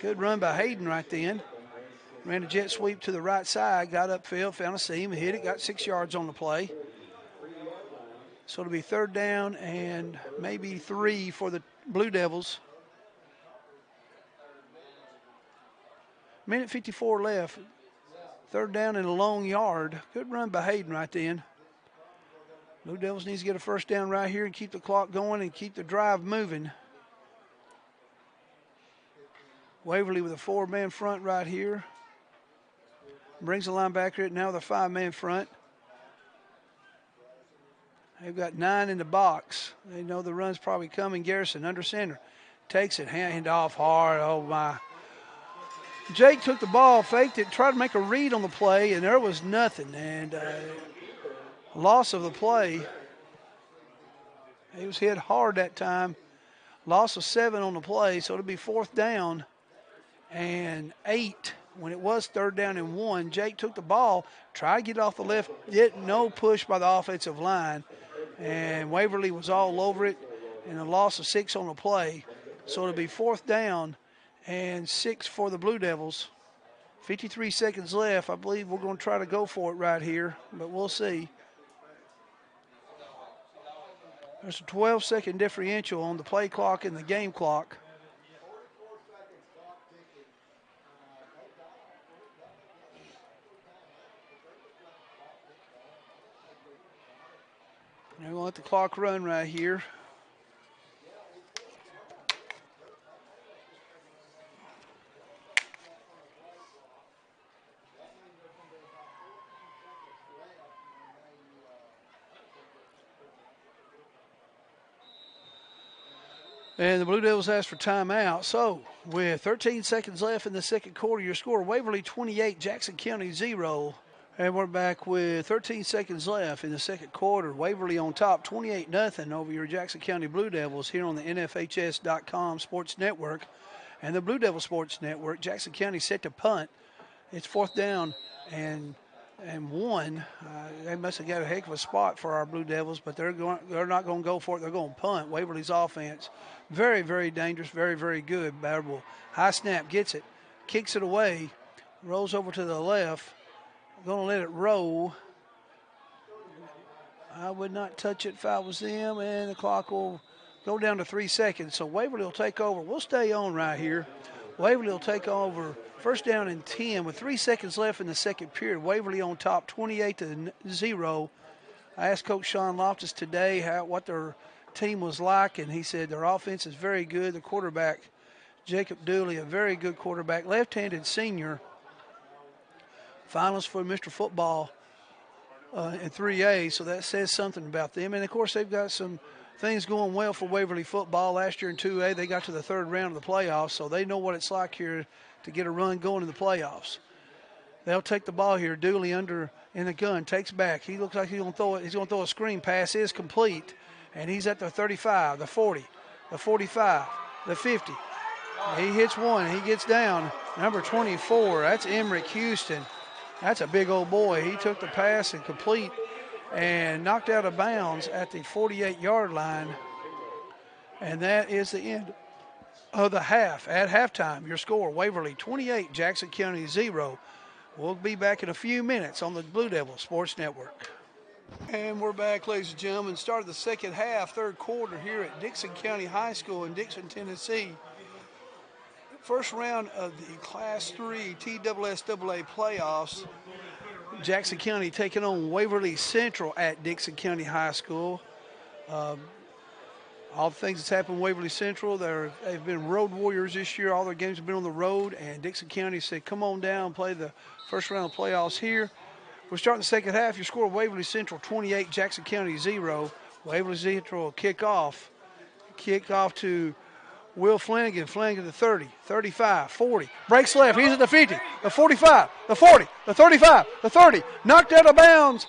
Good run by Hayden right then. Ran a jet sweep to the right side, got upfield, found a seam, hit it, got 6 yards on the play. So it'll be 3rd down and maybe 3 for the Blue Devils. Minute 54 left. 3rd down and a long yard. Good run by Hayden right then. Blue Devils needs to get a 1st down right here and keep the clock going and keep the drive moving. Waverly with a 4-man front right here. Brings the linebacker in now with a 5-man front. They've got 9 in the box. They know the run's probably coming. Garrison under center. Takes it, hand off hard. Oh, my. Jake took the ball, faked it, tried to make a read on the play, and there was nothing. And loss of the play. He was hit hard that time. Loss of 7 on the play, so it'll be 4th down and 8 when it was 3rd down and 1. Jake took the ball, tried to get it off the left, no push by the offensive line, and Waverly was all over it, and a loss of 6 on the play. So it'll be 4th down and 6 for the Blue Devils. 53 seconds left. I believe we're going to try to go for it right here, but we'll see. There's a 12-second differential on the play clock and the game clock. And we'll let the clock run right here. And the Blue Devils asked for timeout. So with 13 seconds left in the second quarter, your score, Waverly 28, Jackson County 0. And we're back with 13 seconds left in the second quarter. Waverly on top, 28-0 over your Jackson County Blue Devils here on the NFHS.com Sports Network and the Blue Devil Sports Network. Jackson County set to punt. It's 4th down and 1. They must have got a heck of a spot for our Blue Devils, but they're not going to go for it. They're going to punt. Waverly's offense, very, very dangerous, very, very good. Battle. High snap, gets it, kicks it away, rolls over to the left. Going to let it roll. I would not touch it if I was them, and the clock will go down to 3 seconds. So Waverly will take over. We'll stay on right here. Waverly will take over 1st down and 10 with 3 seconds left in the second period. Waverly on top, 28-0. I asked Coach Sean Loftus today what their team was like, and he said their offense is very good. The quarterback, Jacob Dooley, a very good quarterback, left-handed senior. Finalist for Mr. Football in 3A, so that says something about them. And, of course, they've got some things going well for Waverly football. Last year in 2A, they got to the 3rd round of the playoffs, so they know what it's like here to get a run going in the playoffs. They'll take the ball here. Dooley under in the gun, takes back. He looks like he's going to throw it. He's going to throw a screen pass. Is complete, and he's at the 35, the 40, the 45, the 50. He hits one. He gets down. Number 24, that's Emmerich Houston. That's a big old boy. He took the pass and complete and knocked out of bounds at the 48-yard line. And that is the end of the half. At halftime, your score, Waverly 28, Jackson County 0. We'll be back in a few minutes on the Blue Devil Sports Network. And we're back, ladies and gentlemen. Started the second half, 3rd quarter here at Dickson County High School in Dickson, Tennessee. First round of the Class 3 TSSAA playoffs. Jackson County taking on Waverly Central at Dickson County High School. All the things that's happened in Waverly Central, they've been road warriors this year. All their games have been on the road, and Dickson County said, come on down and play the first round of playoffs here. We're starting the second half. Your score, Waverly Central 28, Jackson County 0. Waverly Central will kick off to Will Flanagan. Flanagan to 30, 35, 40. Breaks left. He's at the 50, the 45, the 40, the 35, the 30. Knocked out of bounds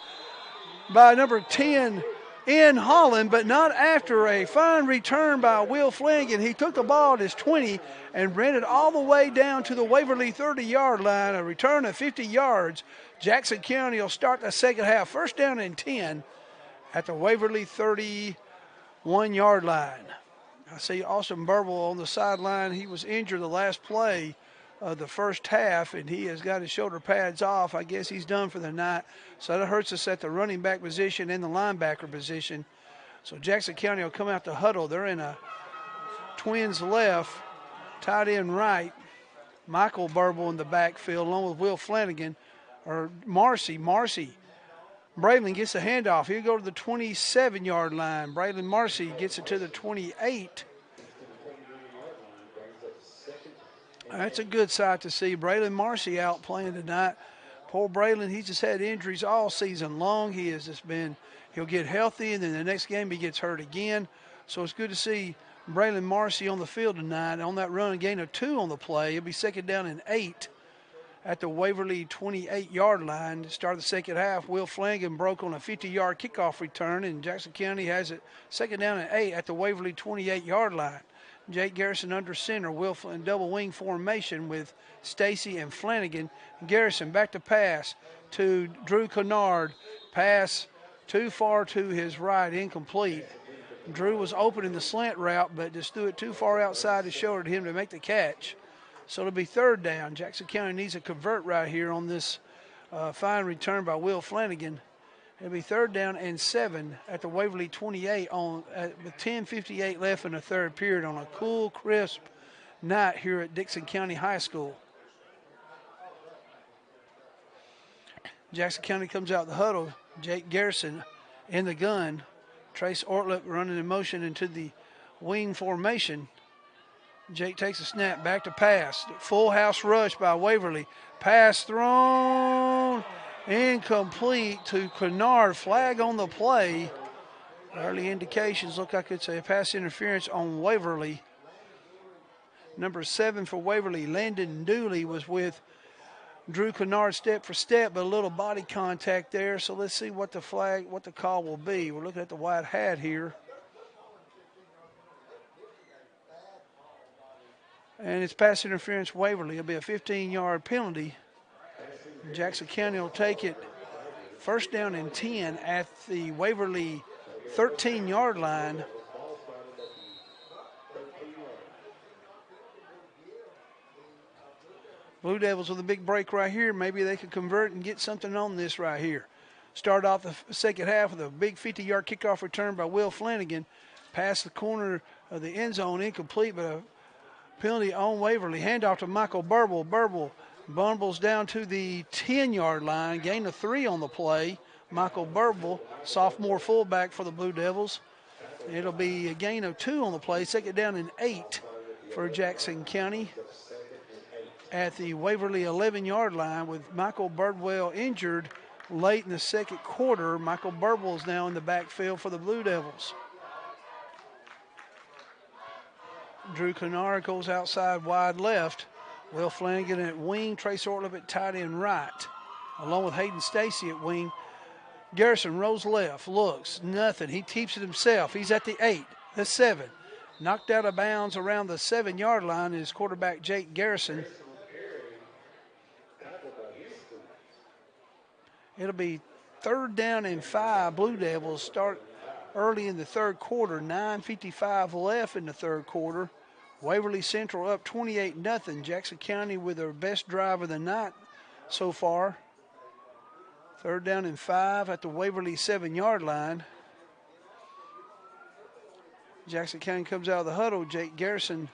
by number 10, in Holland, but not after a fine return by Will Flanagan. He took the ball at his 20 and ran it all the way down to the Waverly 30-yard line, a return of 50 yards. Jackson County will start the second half, first down and 10 at the Waverly 31-yard line. I see Austin Burble on the sideline. He was injured the last play of the first half, and he has got his shoulder pads off. I guess he's done for the night. So that hurts us at the running back position and the linebacker position. So Jackson County will come out to huddle. They're in a twins left, tight end right. Michael Burble in the backfield along with Will Flanagan, or Marcy. Braylon gets the handoff. He'll go to the 27-yard line. Braylon Marcy gets it to the 28. That's a good sight to see. Braylon Marcy out playing tonight. Poor Braylon, he's just had injuries all season long. He'll get healthy, and then the next game he gets hurt again. So it's good to see Braylon Marcy on the field tonight. On that run, a gain of 2 on the play. It'll be second down and 8 at the Waverly 28-yard line. To start the second half, Will Flanagan broke on a 50-yard kickoff return, and Jackson County has it second down and 8 at the Waverly 28-yard line. Jake Garrison under center, Will in double wing formation with Stacy and Flanagan. Garrison back to pass to Drew Kennard. Pass too far to his right, incomplete. Drew was open in the slant route, but just threw it too far outside his shoulder to him to make the catch. So it'll be third down. Jackson County needs a convert right here on this fine return by Will Flanagan. It'll be third down and 7 at the Waverly 28 with 10:58 left in the third period on a cool, crisp night here at Dickson County High School. Jackson County comes out the huddle. Jake Garrison in the gun. Trace Ortlick running in motion into the wing formation. Jake takes a snap, back to pass. Full house rush by Waverly. Pass thrown. Incomplete to Kennard. Flag on the play. Early indications look like it's a pass interference on Waverly. Number 7 for Waverly, Landon Dooley, was with Drew Kennard step for step, but a little body contact there. So let's see what the call will be. We're looking at the white hat here. And it's pass interference Waverly. It'll be a 15-yard penalty. Jackson County will take it first down and 10 at the Waverly 13-yard line. Blue Devils with a big break right here. Maybe they could convert and get something on this right here. Start off the second half with a big 50-yard kickoff return by Will Flanagan. Past the corner of the end zone, incomplete, but a penalty on Waverly. Handoff to Michael Burble. Burble bumbles down to the 10-yard line. Gain of 3 on the play. Michael Burble, sophomore fullback for the Blue Devils. It'll be a gain of 2 on the play. Second down and 8 for Jackson County at the Waverly 11-yard line with Michael Birdwell injured late in the second quarter. Michael Burble is now in the backfield for the Blue Devils. Drew Kennard goes outside wide left. Will Flanagan at wing. Trace Ortliff at tight end right, along with Hayden Stacy at wing. Garrison rolls left, looks, nothing. He keeps it himself. He's at the 8, the 7. Knocked out of bounds around the 7-yard line is quarterback Jake Garrison. It'll be third down and 5. Blue Devils start early in the third quarter. 9:55 left in the third quarter. Waverly Central up 28-0. Jackson County with their best drive of the night so far. Third down and 5 at the Waverly 7-yard line. Jackson County comes out of the huddle. Jake Garrison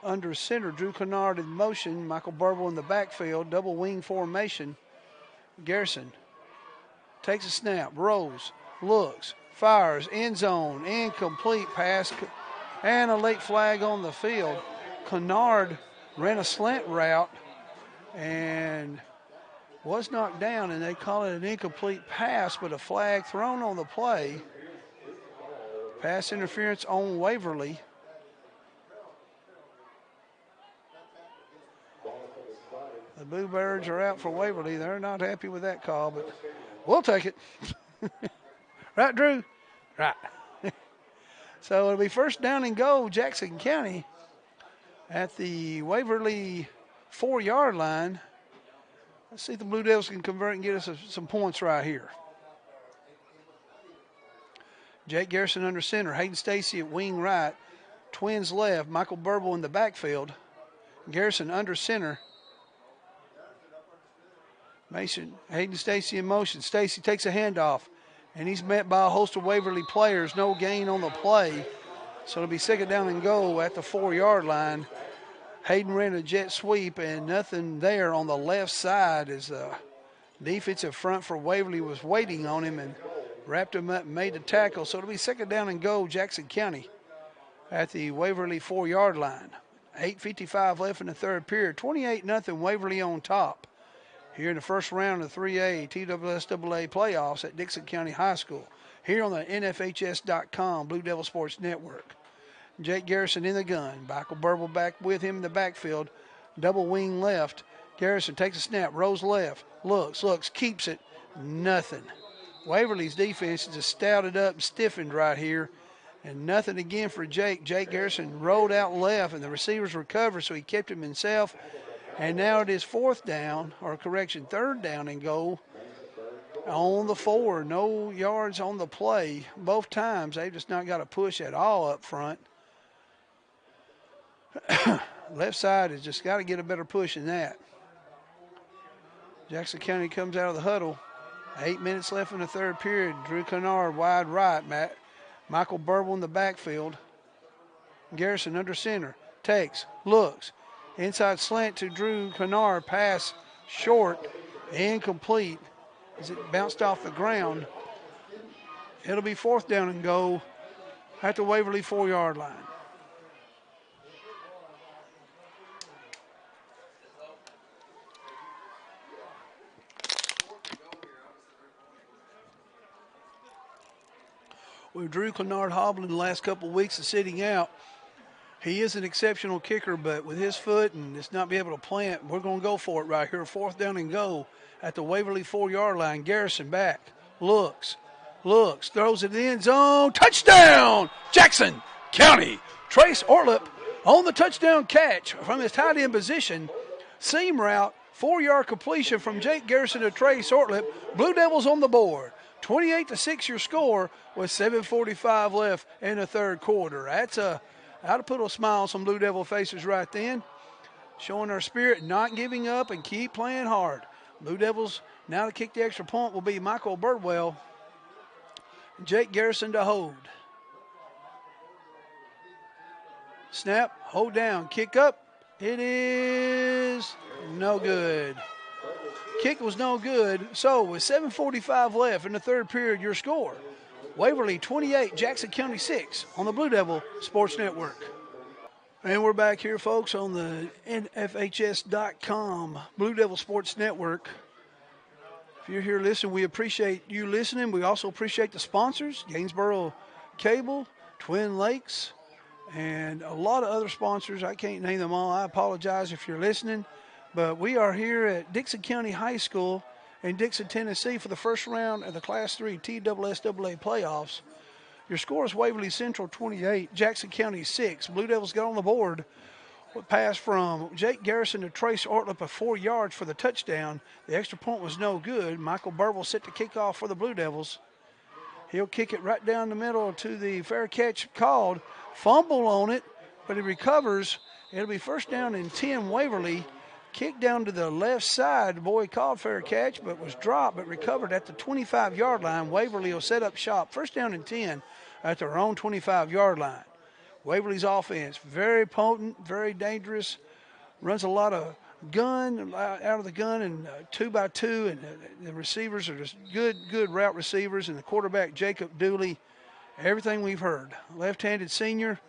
under center. Drew Kennard in motion. Michael Burble in the backfield. Double wing formation. Garrison takes a snap, rolls, looks, fires, end zone, incomplete pass, and a late flag on the field. Kennard ran a slant route and was knocked down, and they call it an incomplete pass, but a flag thrown on the play. Pass interference on Waverly. The Bluebirds are out for Waverly. They're not happy with that call, but we'll take it. Right, Drew? Right. So it'll be first down and goal, Jackson County at the Waverly 4-yard line. Let's see if the Blue Devils can convert and get us some points right here. Jake Garrison under center. Hayden Stacy at wing right. Twins left. Michael Burble in the backfield. Garrison under center. Mason, Hayden Stacy in motion. Stacy takes a handoff, and he's met by a host of Waverly players. No gain on the play. So it'll be second down and goal at the 4-yard line. Hayden ran a jet sweep, and nothing there on the left side as the defensive front for Waverly was waiting on him and wrapped him up and made the tackle. So it'll be second down and goal, Jackson County at the Waverly 4-yard line. 8:55 left in the third period. 28-0 Waverly on top here in the first round of 3A TSSAA playoffs at Dickson County High School here on the NFHS.com Blue Devil Sports Network. Jake Garrison in the gun. Michael Burble back with him in the backfield. Double wing left. Garrison takes a snap, rolls left, looks, keeps it. Nothing. Waverly's defense is just stouted up and stiffened right here. And nothing again for Jake. Jake Garrison rolled out left, and the receivers recovered, so he kept him himself. And now it is third down and goal on the 4. No yards on the play. Both times they've just not got a push at all up front. Left side has just got to get a better push than that. Jackson County comes out of the huddle. 8 minutes left in the third period. Drew Kennard wide right. Michael Burble in the backfield. Garrison under center. Takes, looks. Inside slant to Drew Kennard. Pass short, incomplete as it bounced off the ground. It'll be fourth down and goal at the Waverly 4-yard line. With Drew Kennard hobbling the last couple of weeks of sitting out, he is an exceptional kicker, but with his foot and just not be able to plant, we're going to go for it right here. Fourth down and goal at the Waverly 4-yard line. Garrison back, looks, throws it in the end zone. Touchdown, Jackson County. Trace Ortlip on the touchdown catch from his tight end position. Seam route, 4-yard completion from Jake Garrison to Trace Ortlip. Blue Devils on the board. 28-6 your score with 7:45 left in the third quarter. That's that'll put a smile on some Blue Devil faces right then. Showing our spirit, not giving up, and keep playing hard. Blue Devils now to kick the extra point will be Michael Birdwell. Jake Garrison to hold. Snap, hold down, kick up. It is no good. Kick was no good. So with 7:45 left in the third period, your score, Waverly 28, Jackson County 6 on the Blue Devil Sports Network. And we're back here, folks, on the NFHS.com Blue Devil Sports Network. If you're here listening, we appreciate you listening. We also appreciate the sponsors, Gainesboro Cable, Twin Lakes, and a lot of other sponsors. I can't name them all. I apologize if you're listening. But we are here at Dickson County High School in Dickson, Tennessee for the first round of the Class 3 TSSAA playoffs. Your score is Waverly Central 28, Jackson County 6. Blue Devils got on the board with pass from Jake Garrison to Trace Ortlip of 4 yards for the touchdown. The extra point was no good. Michael Burble set the kickoff for the Blue Devils. He'll kick it right down the middle to the fair catch called. Fumble on it, but he recovers. It'll be first down and 10 Waverly. Kick down to the left side. The boy called fair catch, but was dropped, but recovered at the 25-yard line. Waverly will set up shop. First down and 10 at their own 25-yard line. Waverly's offense, very potent, very dangerous. Runs a lot of gun, out of the gun, and 2x2. And the receivers are just good route receivers. And the quarterback, Jacob Dooley, everything we've heard. Left-handed senior,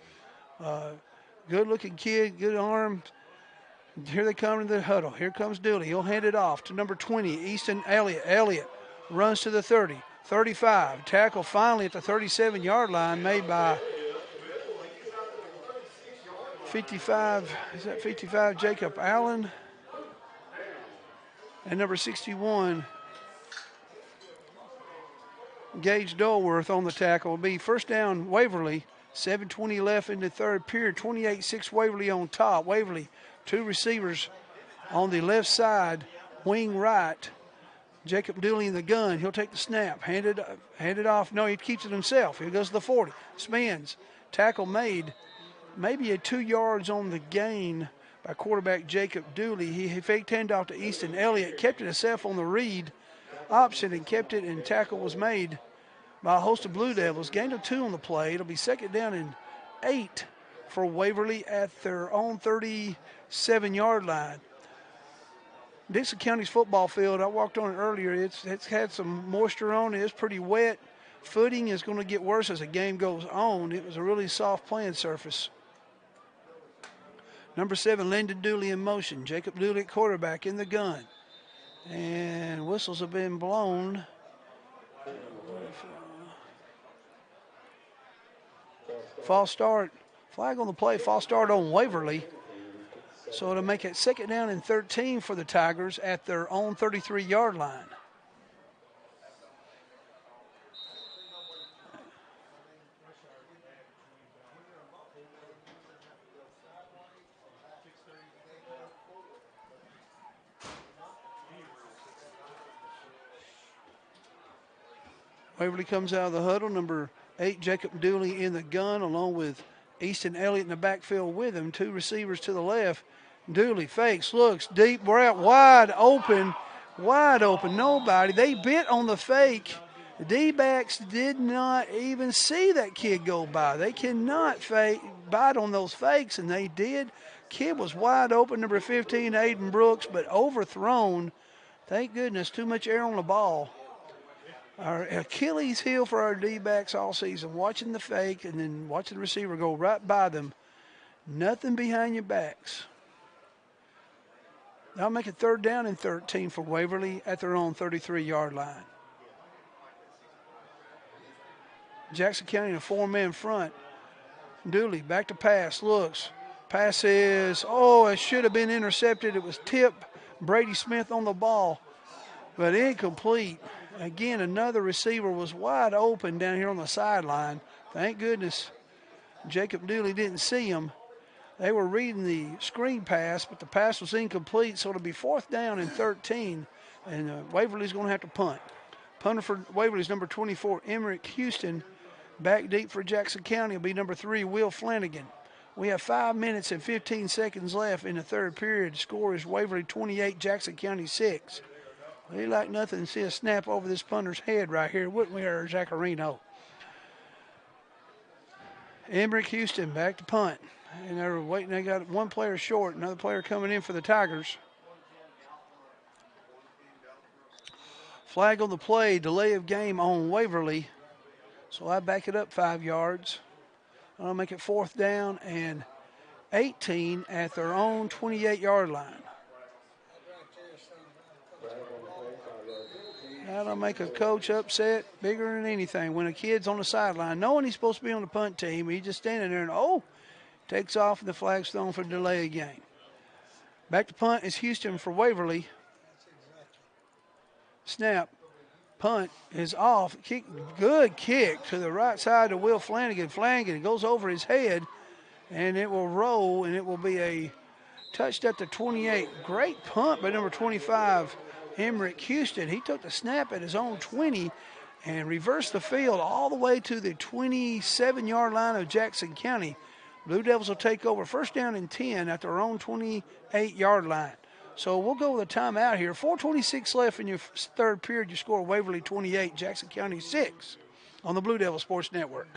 good-looking kid, good arm. Here they come to the huddle. Here comes Dooley. He'll hand it off to number 20, Easton Elliott. Elliott runs to the 30, 35. Tackle finally at the 37-yard line made by 55. Is that 55? Jacob Allen. And number 61, Gage Dolworth on the tackle. Will be first down Waverly. 7:20 left in the third period. 28-6 Waverly on top. Waverly, two receivers on the left side, wing right. Jacob Dooley in the gun. He'll take the snap. Hand it off. No, he keeps it himself. He goes to the 40. Spins. Tackle made. Maybe a 2 yards on the gain by quarterback Jacob Dooley. He faked handoff to Easton Elliott. Kept it himself on the read option and kept it, and tackle was made by a host of Blue Devils. Gain of 2 on the play. It'll be second down and 8 for Waverly at their own 37-yard line. Dickson County's football field, I walked on it earlier, it's had some moisture on it. It's pretty wet. Footing is going to get worse as the game goes on. It was a really soft playing surface. Number 7, Lyndon Dooley in motion. Jacob Dooley at quarterback in the gun. And whistles have been blown. False start. Flag on the play. False start on Waverly. So it'll make it second down and 13 for the Tigers at their own 33-yard line. Waverly comes out of the huddle. Number 8, Jacob Dooley in the gun, along with Easton Elliott in the backfield with him. Two receivers to the left. Dooley fakes, looks deep, route, wide open, nobody. They bit on the fake. The D-backs did not even see that kid go by. They cannot bite on those fakes, and they did. Kid was wide open, number 15, Aiden Brooks, but overthrown. Thank goodness, too much air on the ball. Our Achilles heel for our D-backs all season, watching the fake and then watching the receiver go right by them. Nothing behind your backs. That'll make it third down and 13 for Waverly at their own 33-yard line. Jackson County in a 4-man front. Dooley back to pass, looks. Pass is, it should have been intercepted. It was tipped. Brady Smith on the ball, but incomplete. Again, another receiver was wide open down here on the sideline. Thank goodness Jacob Dooley didn't see him. They were reading the screen pass, but the pass was incomplete, so it'll be fourth down and 13, and Waverly's going to have to punt. Punter for Waverly's number 24, Emmerich Houston. Back deep for Jackson County will be number 3, Will Flanagan. We have 5 minutes and 15 seconds left in the third period. Score is Waverly 28, Jackson County 6. We'd like nothing to see a snap over this punter's head right here, wouldn't we, Zacharino? Emmerich Houston back to punt. And they're waiting. They got one player short, another player coming in for the Tigers. Flag on the play, delay of game on Waverly. So I back it up 5 yards. I'll make it fourth down and 18 at their own 28-yard line. That'll make a coach upset bigger than anything. When a kid's on the sideline, knowing he's supposed to be on the punt team, he's just standing there and, takes off and the flag's thrown for delay of game. Back to punt is Houston for Waverly. Snap. Punt is off. Good kick to the right side of Will Flanagan. Flanagan goes over his head, and it will roll, and it will be a touched at the 28. Great punt by number 25, Emmerich Houston. He took the snap at his own 20 and reversed the field all the way to the 27-yard line of Jackson County. Blue Devils will take over first down and 10 at their own 28-yard line. So we'll go with a timeout here. 4:26 left in your third period. You score Waverly 28, Jackson County 6 on the Blue Devil Sports Network.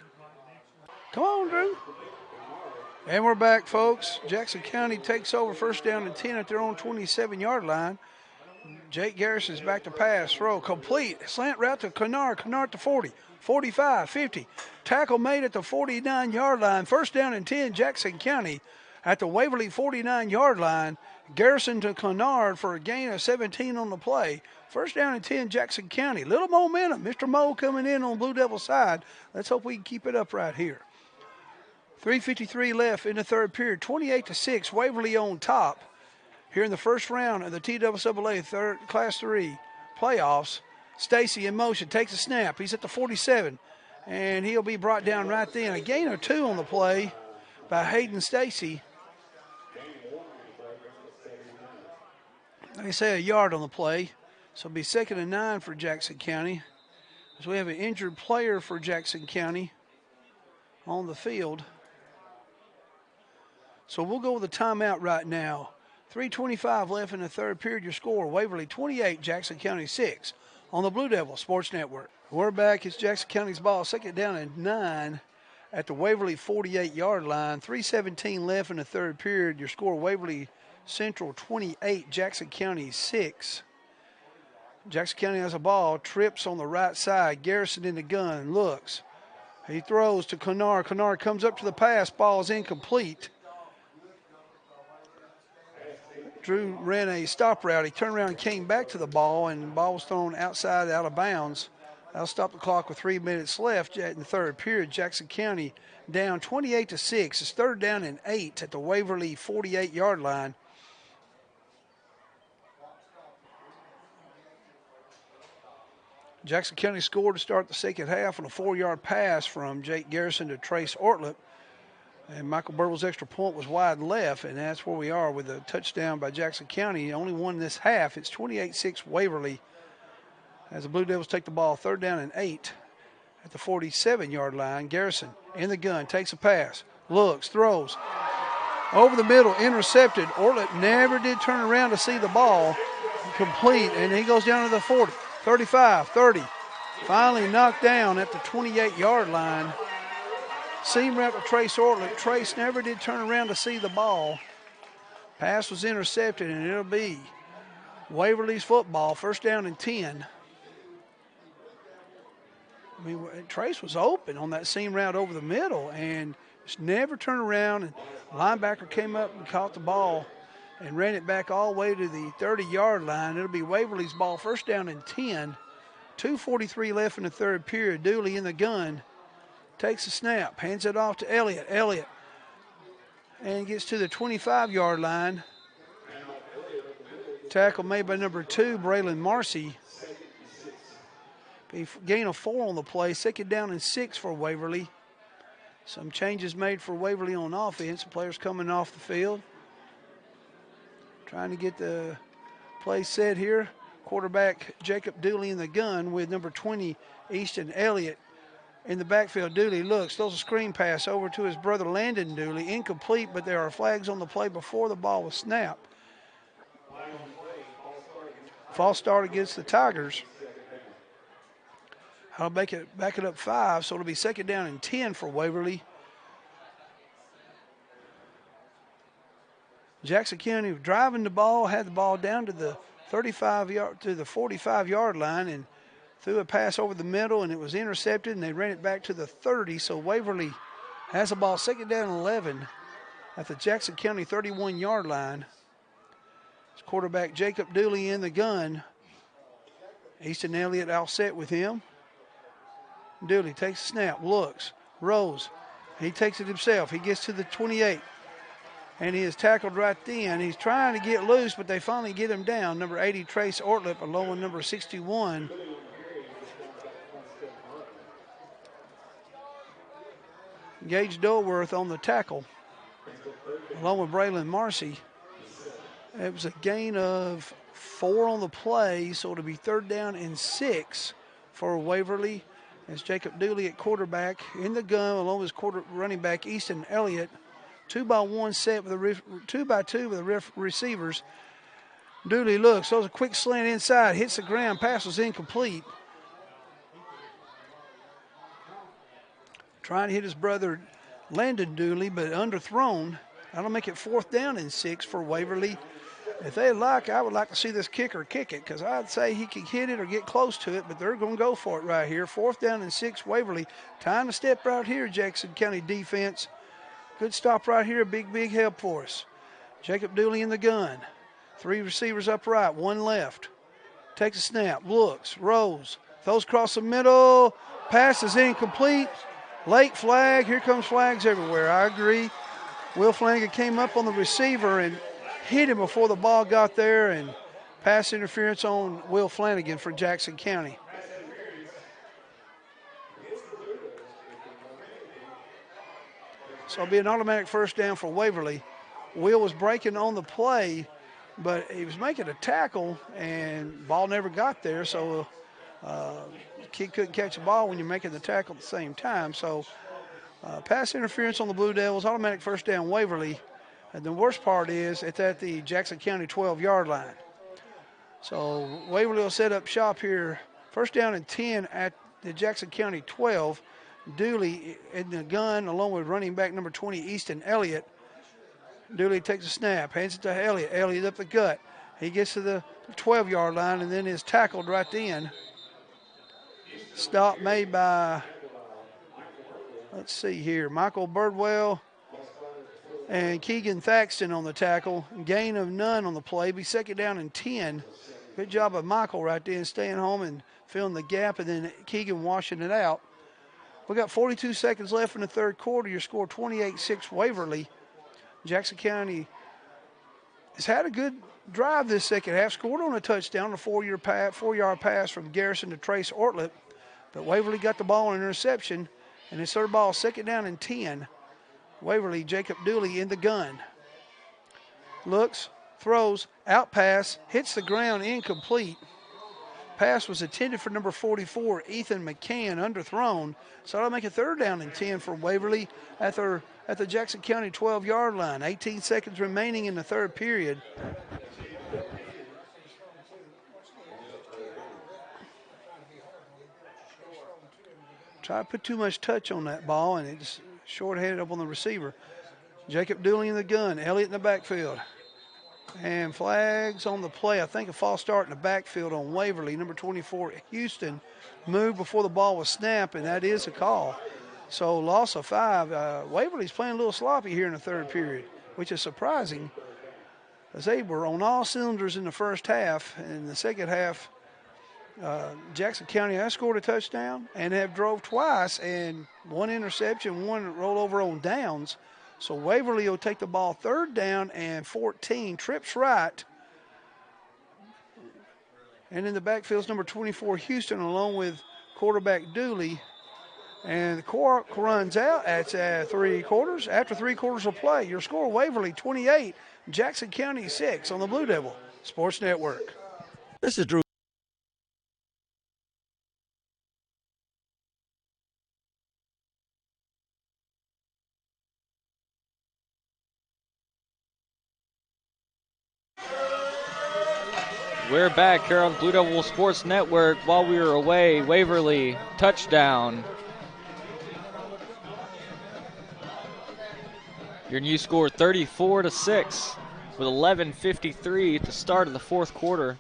Come on, Drew. And we're back, folks. Jackson County takes over first down and 10 at their own 27-yard line. Jake Garrison's back to pass. Throw complete. Slant route to Kennard. Kennard to 40, 45, 50. Tackle made at the 49-yard line. First down and 10, Jackson County at the Waverly 49-yard line. Garrison to Kennard for a gain of 17 on the play. First down and 10, Jackson County. Little momentum. Mr. Moe coming in on Blue Devil side. Let's hope we can keep it up right here. 3:53 left in the third period. 28-6, Waverly on top. Here in the first round of the TSSAA Class 3 playoffs. Stacy in motion, takes a snap. He's at the 47, and he'll be brought down right then. A gain of 2 on the play by Hayden Stacy. They say a yard on the play, so it'll be 2nd and 9 for Jackson County. So we have an injured player for Jackson County on the field. So we'll go with a timeout right now. 3:25 left in the third period. Your score, Waverly 28, Jackson County 6 on the Blue Devil Sports Network. We're back. It's Jackson County's ball. 2nd down and 9 at the Waverly 48-yard line. 3:17 left in the third period. Your score, Waverly Central 28, Jackson County 6. Jackson County has a ball, trips on the right side. Garrison in the gun, looks. He throws to Kennard. Kennard comes up to the pass. Ball is incomplete. Drew ran a stop route. He turned around and came back to the ball, and the ball was thrown outside, out of bounds. That'll stop the clock with 3 minutes left in the third period. Jackson County down 28-6. It's 3rd down and 8 at the Waverly 48-yard line. Jackson County scored to start the second half on a 4-yard pass from Jake Garrison to Trace Ortlip. And Michael Burble's extra point was wide left, and that's where we are with a touchdown by Jackson County. Only won this half. It's 28-6 Waverly as the Blue Devils take the ball 3rd down and 8 at the 47-yard line. Garrison in the gun, takes a pass, looks, throws. Over the middle, intercepted. Ortlip never did turn around to see the ball complete, and he goes down to the 40. 35, 30, finally knocked down at the 28-yard line. Seam route to Trace Ortlip. Trace never did turn around to see the ball. Pass was intercepted, and it'll be Waverly's football, 1st down and 10. I mean, Trace was open on that seam route over the middle, and just never turned around. And the linebacker came up and caught the ball and ran it back all the way to the 30-yard line. It'll be Waverly's ball, 1st down and 10. 2:43 left in the third period. Dooley in the gun. Takes a snap. Hands it off to Elliott. Elliott. And gets to the 25-yard line. Tackle made by number 2, Braylon Marcy. Gain of 4 on the play. 2nd down and 6 for Waverly. Some changes made for Waverly on offense. Players coming off the field. Trying to get the play set here. Quarterback Jacob Dooley in the gun with number 20, Easton Elliott in the backfield. Dooley looks, throws a screen pass over to his brother Landon Dooley. Incomplete, but there are flags on the play before the ball was snapped. False start against the Tigers. I'll back it up 5, so it'll be 2nd down and 10 for Waverly. Jackson County driving the ball, had the ball down to the 45-yard line, and threw a pass over the middle, and it was intercepted, and they ran it back to the 30. So Waverly has the ball, 2nd down and 11 at the Jackson County 31-yard line. It's quarterback Jacob Dooley in the gun. Easton Elliott all set with him. Dooley takes a snap, looks, rolls. He takes it himself. He gets to the 28. And he is tackled right then. He's trying to get loose, but they finally get him down. Number 80, Trace Ortlip, along with number 61. Gage Dolworth on the tackle, along with Braylon Marcy. It was a gain of 4 on the play, so it'll be 3rd down and 6 for Waverly. As Jacob Dooley at quarterback in the gun, along with his running back, Easton Elliott. 2-by-1 set with 2-by-2 with the receivers. Dooley looks, throws a quick slant inside, hits the ground, pass was incomplete. Trying to hit his brother Landon Dooley, but underthrown. That'll make it 4th down and 6 for Waverly. If they like, I would like to see this kicker kick it, because I'd say he could hit it or get close to it, but they're going to go for it right here. 4th down and 6, Waverly. Time to step right here, Jackson County defense. Good stop right here, big help for us. Jacob Dooley in the gun. 3 receivers up right, 1 left. Takes a snap, looks, rolls, throws across the middle. Pass is incomplete. Late flag. Here comes flags everywhere. I agree. Will Flanagan came up on the receiver and hit him before the ball got there, and pass interference on Will Flanagan for Jackson County. So it'll be an automatic first down for Waverly. Will was breaking on the play, but he was making a tackle, and ball never got there. So the kid couldn't catch the ball when you're making the tackle at the same time. So pass interference on the Blue Devils, automatic first down Waverly. And the worst part is it's at the Jackson County 12-yard line. So Waverly will set up shop here. First down and 10 at the Jackson County 12. Dooley in the gun along with running back number 20, Easton Elliott. Dooley takes a snap, hands it to Elliott. Elliott up the gut. He gets to the 12-yard line and then is tackled right then. Stop made by, let's see here, Michael Birdwell and Keegan Thaxton on the tackle. Gain of none on the play. Be second down and 10. Good job of Michael right there, staying home and filling the gap, and then Keegan washing it out. We got 42 seconds left in the third quarter. Your score 28-6 Waverly. Jackson County has had a good drive this second half. Scored on a touchdown, a four-yard pass from Garrison to Trace Ortlett. But Waverly got the ball on an interception, and it's third ball, second down and 10. Waverly, Jacob Dooley in the gun. Looks, throws, out pass, hits the ground, incomplete. Pass was intended for number 44, Ethan McCann, underthrown. So that'll make a third down and 10 for Waverly at the Jackson County 12-yard line. 18 seconds remaining in the third period. Try to put too much touch on that ball, and it's short-handed up on the receiver. Jacob Dooley in the gun, Elliott in the backfield. And flags on the play. I think a false start in the backfield on Waverly. Number 24, Houston, moved before the ball was snapped, and that is a call. So loss of 5. Waverly's playing a little sloppy here in the third period, which is surprising, as they were on all cylinders in the first half. And in the second half, Jackson County has scored a touchdown and have drove twice, and one interception, one rollover on downs. So Waverly will take the ball third down and 14, trips right. And in the backfield's number 24, Houston, along with quarterback Dooley. And the clock runs out at 3 quarters. After 3 quarters of play, your score, Waverly 28, Jackson County 6 on the Blue Devil Sports Network. This is Drew. We're back here on Blue Devil Sports Network. While we were away, Waverly touchdown. Your new score 34-6 with 11:53 at the start of the fourth quarter.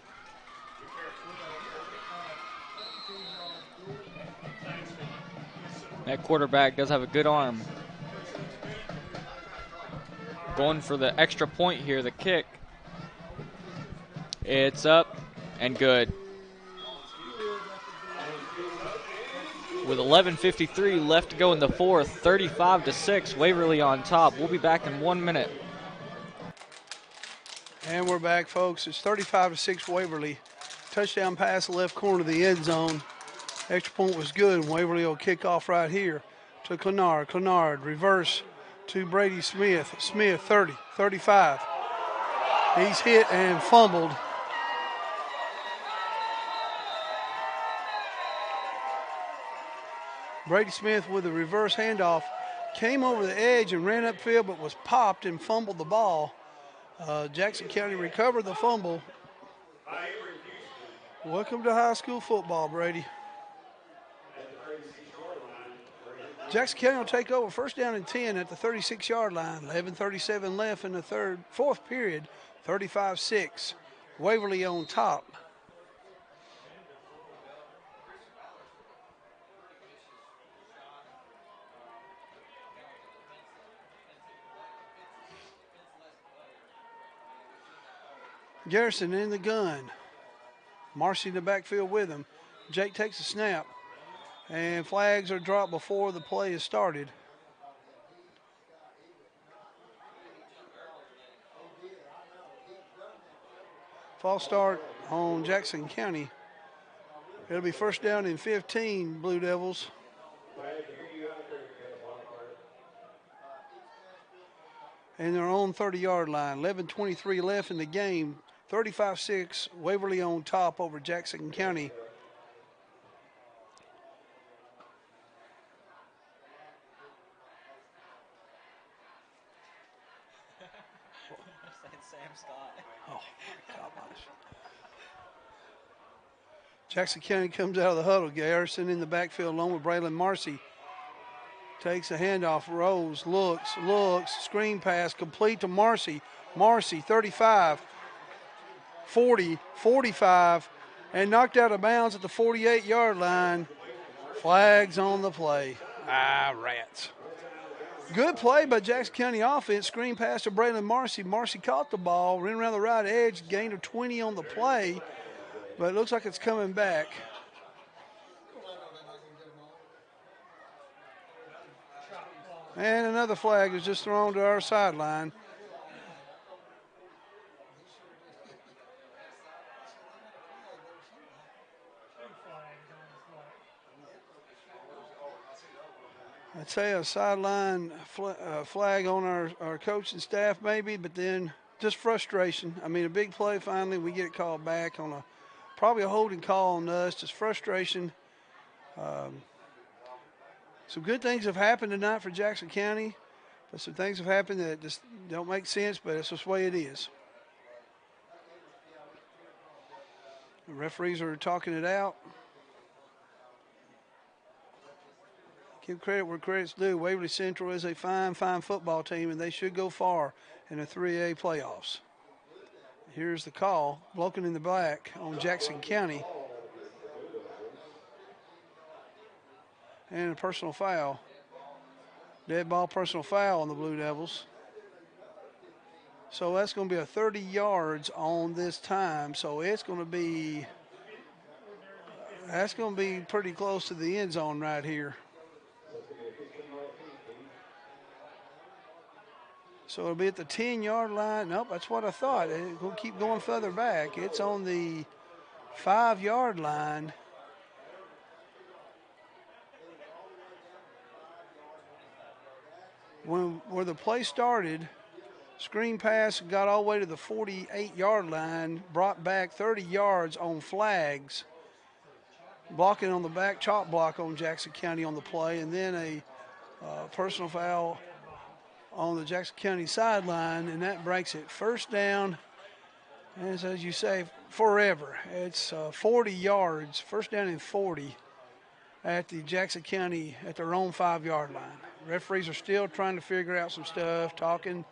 That quarterback does have a good arm. Going for the extra point here, the kick. It's up and good. With 11:53 left to go in the fourth, 35-6, Waverly on top. We'll be back in 1 minute. And we're back, folks. It's 35-6 Waverly. Touchdown pass left corner of the end zone. Extra point was good. Waverly will kick off right here to Clenard. Clenard reverse to Brady Smith. Smith 30, 35. He's hit and fumbled. Brady Smith with a reverse handoff came over the edge and ran upfield, but was popped and fumbled the ball. Jackson County recovered the fumble. Welcome to high school football, Brady. Jackson County will take over first down and 10 at the 36-yard line. 11:37 left in the fourth period. 35-6. Waverly on top. Garrison in the gun. Marcy in the backfield with him. Jake takes a snap. And flags are dropped before the play is started. False start on Jackson County. It'll be first down and 15, Blue Devils. and their own 30-yard line. 11:23 left in the game. 35-6, Waverly on top over Jackson County. Oh, gosh. Jackson County comes out of the huddle. Garrison in the backfield along with Braylon Marcy. Takes a handoff, rolls, looks, screen pass, complete to Marcy. Marcy, 35, 40, 45, and knocked out of bounds at the 48-yard line. Flags on the play. Rats. Good play by Jackson County offense. Screen pass to Braylon Marcy. Marcy caught the ball, ran around the right edge, gained of 20 on the play, but it looks like it's coming back. And another flag is just thrown to our sideline. I'd say a sideline flag on our coaching staff maybe, but then just frustration. I mean, a big play, finally we get it called back on probably a holding call on us, just frustration. Some good things have happened tonight for Jackson County, but some things have happened that just don't make sense, but it's just the way it is. The referees are talking it out. Give credit where credit's due. Waverly Central is a fine football team, and they should go far in the 3A playoffs. Here's the call. Bloken in the black on Jackson County. And a personal foul. Dead ball personal foul on the Blue Devils. So that's going to be a 30 yards on this time. So it's going to be, that's going to be pretty close to the end zone right here. So it'll be at the 10-yard line. Nope, that's what I thought. It will keep going further back. It's on the 5-yard line. Where the play started, screen pass got all the way to the 48-yard line, brought back 30 yards on flags, blocking on the back, chop block on Jackson County on the play, and then a personal foul on the Jackson County sideline, and that breaks it. First down, and as you say, forever. It's 40 yards, first down and 40 at the Jackson County at their own 5-yard line. Referees are still trying to figure out some stuff, talking.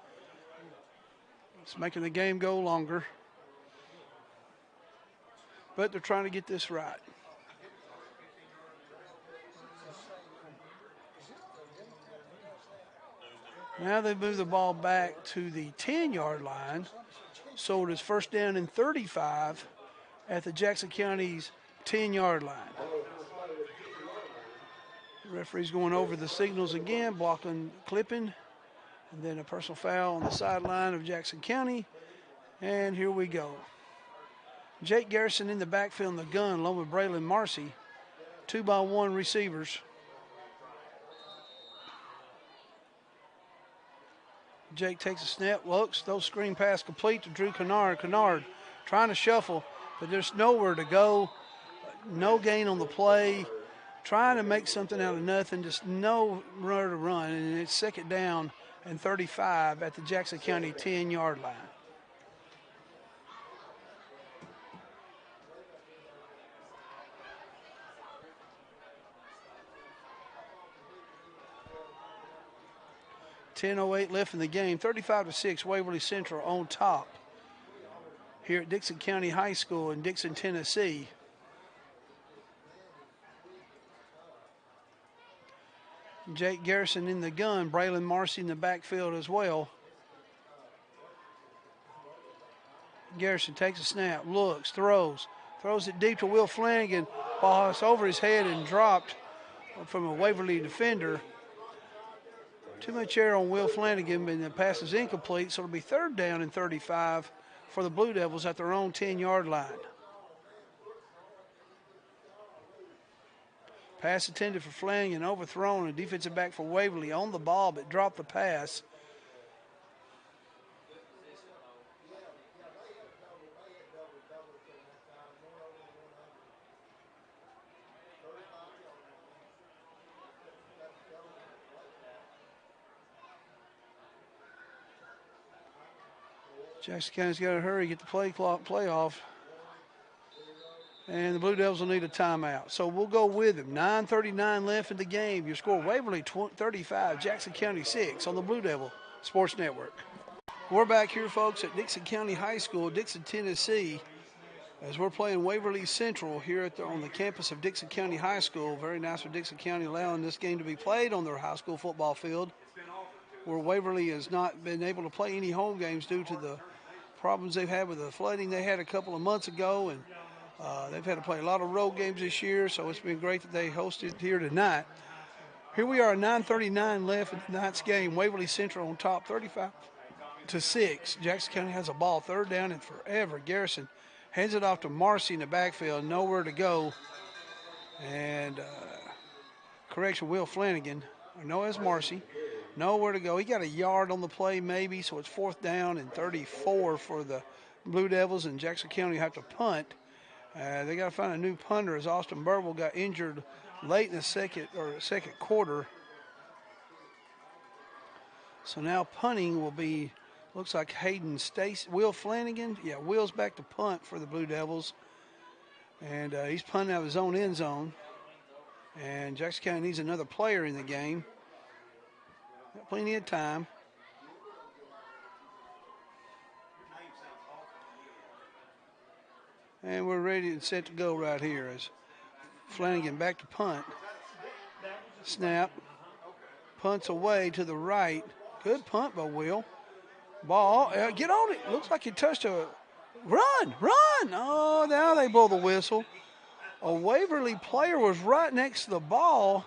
It's making the game go longer. But they're trying to get this right. Now they move the ball back to the 10-yard line. So it is first down and 35 at the Jackson County's 10-yard line. The referee's going over the signals again, blocking, clipping, and then a personal foul on the sideline of Jackson County. And here we go. Jake Garrison in the backfield in the gun, along with Braylon Marcy. 2-by-1 receivers. Jake takes a snap, looks, throws screen pass complete to Drew Kennard. Kennard trying to shuffle, but there's nowhere to go. No gain on the play. Trying to make something out of nothing, just nowhere to run. And it's second down and 35 at the Jackson County 10-yard line. .10:08 left in the game. 35-6, Waverly Central on top here at Dickson County High School in Dickson, Tennessee. Jake Garrison in the gun, Braylon Marcy in the backfield as well. Garrison takes a snap, looks, throws it deep to Will Flanagan. Ball is over his head and dropped from a Waverly defender. Too much air on Will Flanagan, and the pass is incomplete, so it'll be third down and 35 for the Blue Devils at their own 10-yard line. Pass intended for Flanagan, overthrown, and defensive back for Waverly on the ball, but dropped the pass. Jackson County's got to hurry, get the play clock playoff. And the Blue Devils will need a timeout. So we'll go with them. 9:39 left in the game. Your score, Waverly 35, Jackson County 6 on the Blue Devil Sports Network. We're back here, folks, at Dickson County High School, Dickson, Tennessee, as we're playing Waverly Central here on the campus of Dickson County High School. Very nice for Dickson County allowing this game to be played on their high school football field, where Waverly has not been able to play any home games due to the problems they've had with the flooding they had a couple of months ago, and they've had to play a lot of road games this year, so it's been great that they hosted here tonight. Here we are, 9:39 left in tonight's game. Waverly Central on top, 35-6. Jackson County has a ball, third down and forever. Garrison hands it off to Marcy in the backfield, nowhere to go. And correction, Will Flanagan. No, it's Marcy. Nowhere to go. He got a yard on the play maybe, so it's fourth down and 34 for the Blue Devils, and Jackson County have to punt. They got to find a new punter as Austin Burwell got injured late in the second quarter. So now punting will be, looks like Hayden Stacy, Will Flanagan. Yeah, Will's back to punt for the Blue Devils. And he's punting out of his own end zone. And Jackson County needs another player in the game. Got plenty of time. And we're ready and set to go right here as Flanagan back to punt. Snap. Punts away to the right. Good punt by Will. Ball. Get on it. Looks like he touched a run. Oh, now they blow the whistle. A Waverly player was right next to the ball,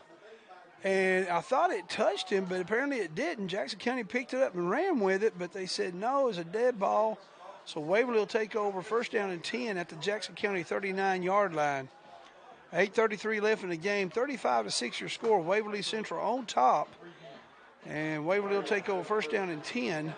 and I thought it touched him, but apparently it didn't. Jackson County picked it up and ran with it, but they said no, it was a dead ball. So Waverly will take over, first down and 10 at the Jackson County 39-yard line. 8:33 left in the game, 35-6 your score. Waverly Central on top. And Waverly will take over, first down and 10.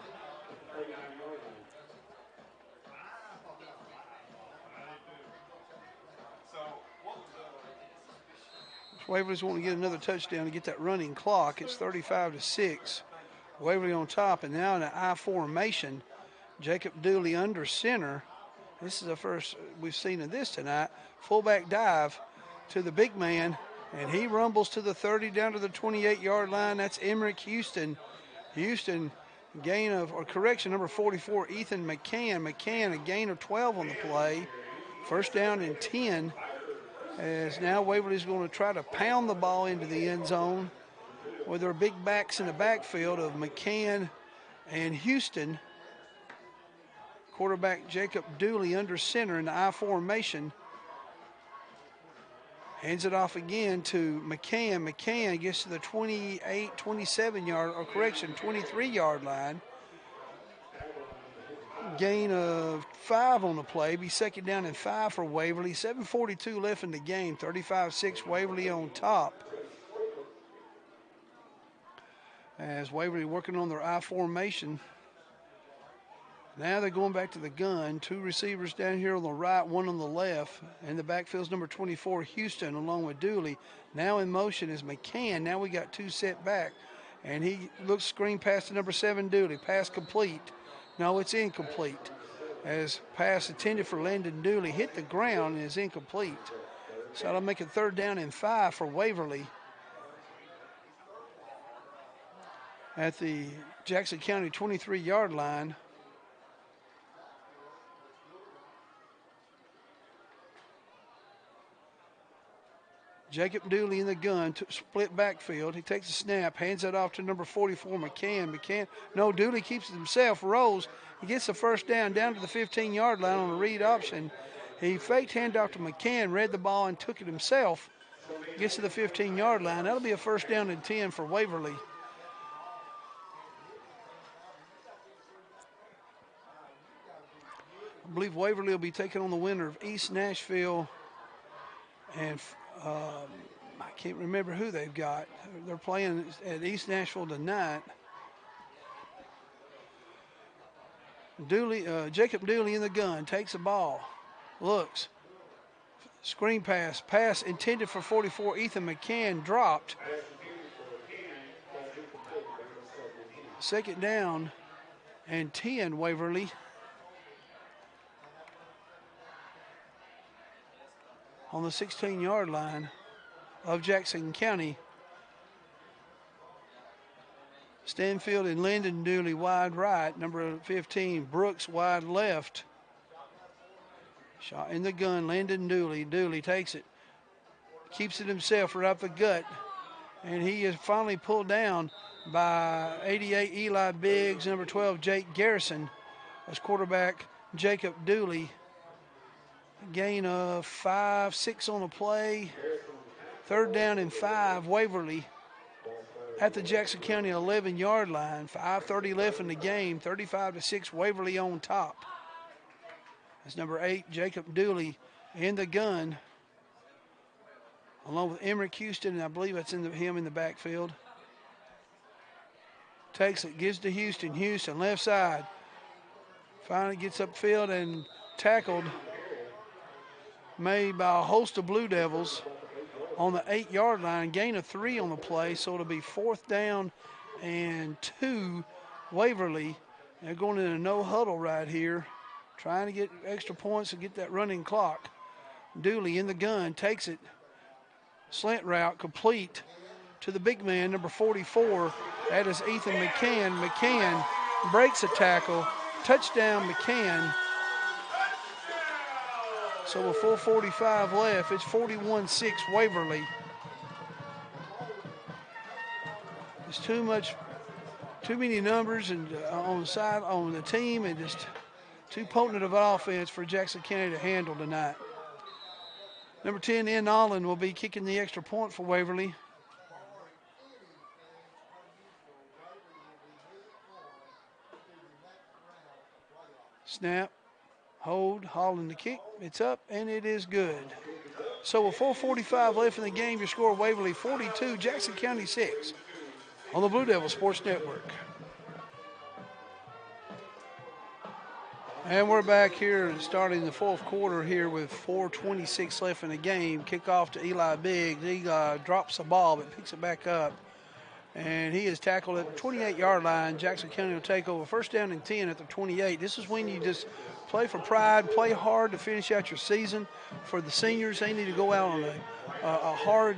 Waverly's wanting to get another touchdown to get that running clock. It's 35-6. Waverly on top, and now in an I formation. Jacob Dooley under center. This is the first we've seen of this tonight. Fullback dive to the big man, and he rumbles to the 30 down to the 28-yard line. That's Emmerich Houston. Houston, gain of, or correction, number 44, Ethan McCann. McCann, a gain of 12 on the play. First down and 10. As now Waverly's going to try to pound the ball into the end zone with their big backs in the backfield of McCann and Houston. Quarterback Jacob Dooley under center in the I formation. Hands it off again to McCann. McCann gets to the 28, 27-yard, or correction, 23-yard line. Gain of 5 on the play. Be second down and 5 for Waverly. 7:42 left in the game. 35-6 Waverly on top. As Waverly working on their I formation. Now they're going back to the gun. Two receivers down here on the right, one on the left. And the backfield's number 24, Houston, along with Dooley. Now in motion is McCann. Now we got two set back. And he looks screen pass to number 7, Dooley. Pass complete. No, it's incomplete. As pass intended for Landon Dooley hit the ground and is incomplete. So that'll make it third down and 5 for Waverly. At the Jackson County 23-yard line. Jacob Dooley in the gun, split backfield. He takes a snap, hands it off to number 44, McCann. No, Dooley keeps it himself, rolls. He gets the first down to the 15-yard line on a read option. He faked handoff to McCann, read the ball, and took it himself. Gets to the 15-yard line. That'll be a first down and 10 for Waverly. I believe Waverly will be taking on the winner of East Nashville and I can't remember who they've got. They're playing at East Nashville tonight. Jacob Dooley in the gun, takes the ball, looks, screen pass intended for 44, Ethan McCann, dropped. Second down and 10, Waverly. on the 16-yard line of Jackson County. Stanfield and Lyndon Dooley wide right. Number 15, Brooks wide left. Shot in the gun, Lyndon Dooley. Dooley takes it. Keeps it himself right up the gut. And he is finally pulled down by 88 Eli Biggs, number 12 Jake Garrison. As quarterback Jacob Dooley. Gain of 5-6 on the play. 3rd down and 5, Waverly at the Jackson County 11-yard line. 5:30 left in the game. 35-6, Waverly on top. That's number 8, Jacob Dooley in the gun, along with Emmerich Houston, and I believe that's him in the backfield. Takes it, gives to Houston. Houston, left side. Finally gets upfield and tackled. Made by a host of Blue Devils on the 8-yard line. Gain of 3 on the play, so it'll be 4th down and 2, Waverly. They're going in a no huddle right here, trying to get extra points and get that running clock. Dooley in the gun, takes it. Slant route complete to the big man, number 44. That is Ethan McCann. McCann breaks a tackle. Touchdown, McCann. So with 4:45 left, it's 41-6 Waverly. It's too many numbers and on the team, and just too potent of an offense for Jackson County to handle tonight. Number 10, N. Allen, will be kicking the extra point for Waverly. Snap, hold, Holland the kick. It's up, and it is good. So with 4:45 left in the game, your score Waverly 42, Jackson County 6 on the Blue Devil Sports Network. And we're back here starting the 4th quarter here with 4:26 left in the game. Kickoff to Eli Biggs. He drops the ball but picks it back up. And he is tackled at the 28-yard line. Jackson County will take over. 1st down and 10 at the 28. This is when you just play for pride, play hard to finish out your season. For the seniors, they need to go out on a hard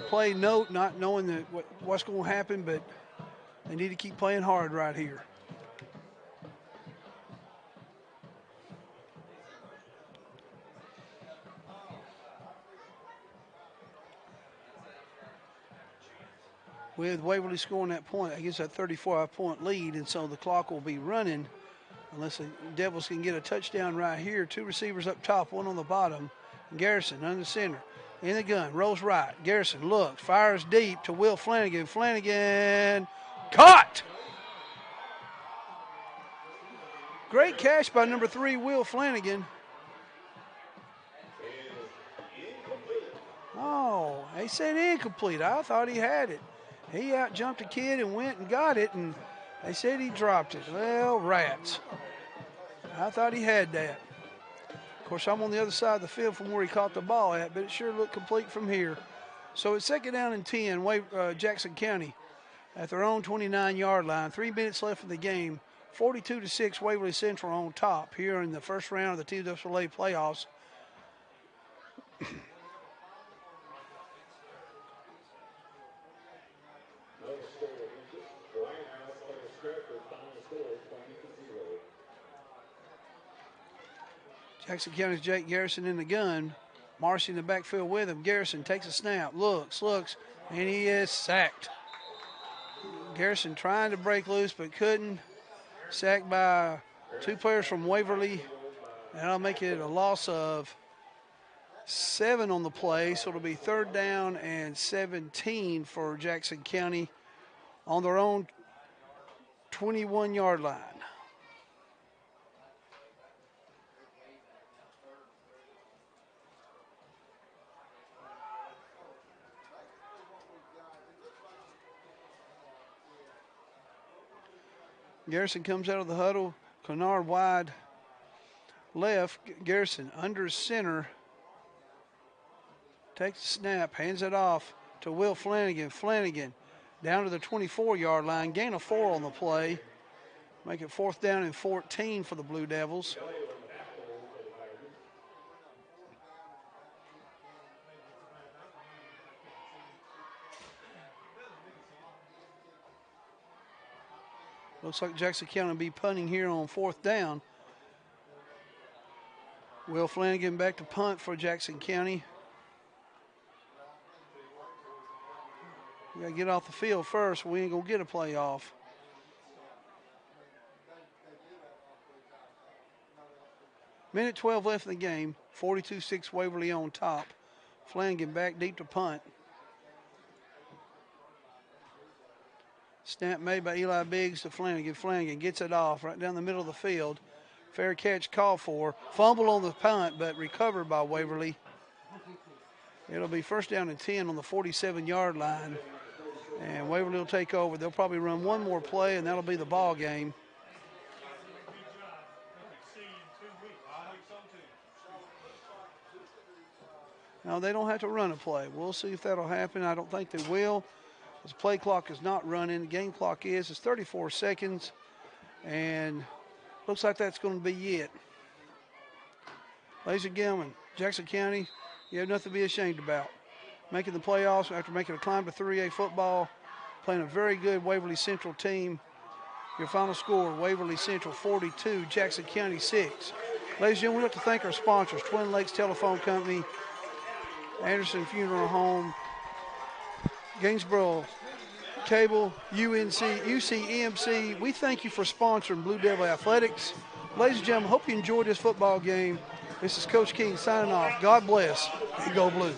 play note, not knowing what's going to happen, but they need to keep playing hard right here. With Waverly scoring that point, I guess that 34-point lead, and so the clock will be running unless the Devils can get a touchdown right here. 2 receivers up top, 1 on the bottom. Garrison under center, in the gun, rolls right. Garrison looks, fires deep to Will Flanagan. Flanagan caught! Great catch by number 3, Will Flanagan. Oh, they said incomplete. I thought he had it. He out-jumped a kid and went and got it, and they said he dropped it. Well, rats. I thought he had that. Of course, I'm on the other side of the field from where he caught the ball at, but it sure looked complete from here. So it's 2nd down and 10, Jackson County at their own 29-yard line. 3 minutes left in the game. 42-6, Waverly Central on top here in the first round of the TSSAA playoffs. Jackson County's Jake Garrison in the gun. Marcy in the backfield with him. Garrison takes a snap, looks, and he is sacked. Garrison trying to break loose but couldn't. Sacked by 2 players from Waverly. That'll make it a loss of 7 on the play, so it'll be 3rd down and 17 for Jackson County on their own 21-yard line. Garrison comes out of the huddle. Kennard wide left. Garrison under center. Takes the snap, hands it off to Will Flanagan. Flanagan down to the 24-yard line. Gain of 4 on the play. Make it 4th down and 14 for the Blue Devils. Looks like Jackson County will be punting here on 4th down. Will Flanagan back to punt for Jackson County. We got to get off the field first. We ain't going to get a playoff. Minute 12 left in the game. 42-6 Waverly on top. Flanagan back deep to punt. Snap made by Eli Biggs to Flanagan. Flanagan gets it off right down the middle of the field. Fair catch called for. Fumble on the punt, but recovered by Waverly. It'll be 1st down and 10 on the 47-yard line. And Waverly will take over. They'll probably run one more play, and that'll be the ball game. No, they don't have to run a play. We'll see if that'll happen. I don't think they will. The play clock is not running. The game clock is. It's 34 seconds. And looks like that's going to be it. Ladies and gentlemen, Jackson County, you have nothing to be ashamed about. Making the playoffs after making a climb to 3A football, playing a very good Waverly Central team. Your final score, Waverly Central 42, Jackson County 6. Ladies and gentlemen, we'd like to thank our sponsors, Twin Lakes Telephone Company, Anderson Funeral Home, Gainesboro Cable, UCEMC. We thank you for sponsoring Blue Devil Athletics. Ladies and gentlemen, hope you enjoyed this football game. This is Coach King signing off. God bless and go Blue.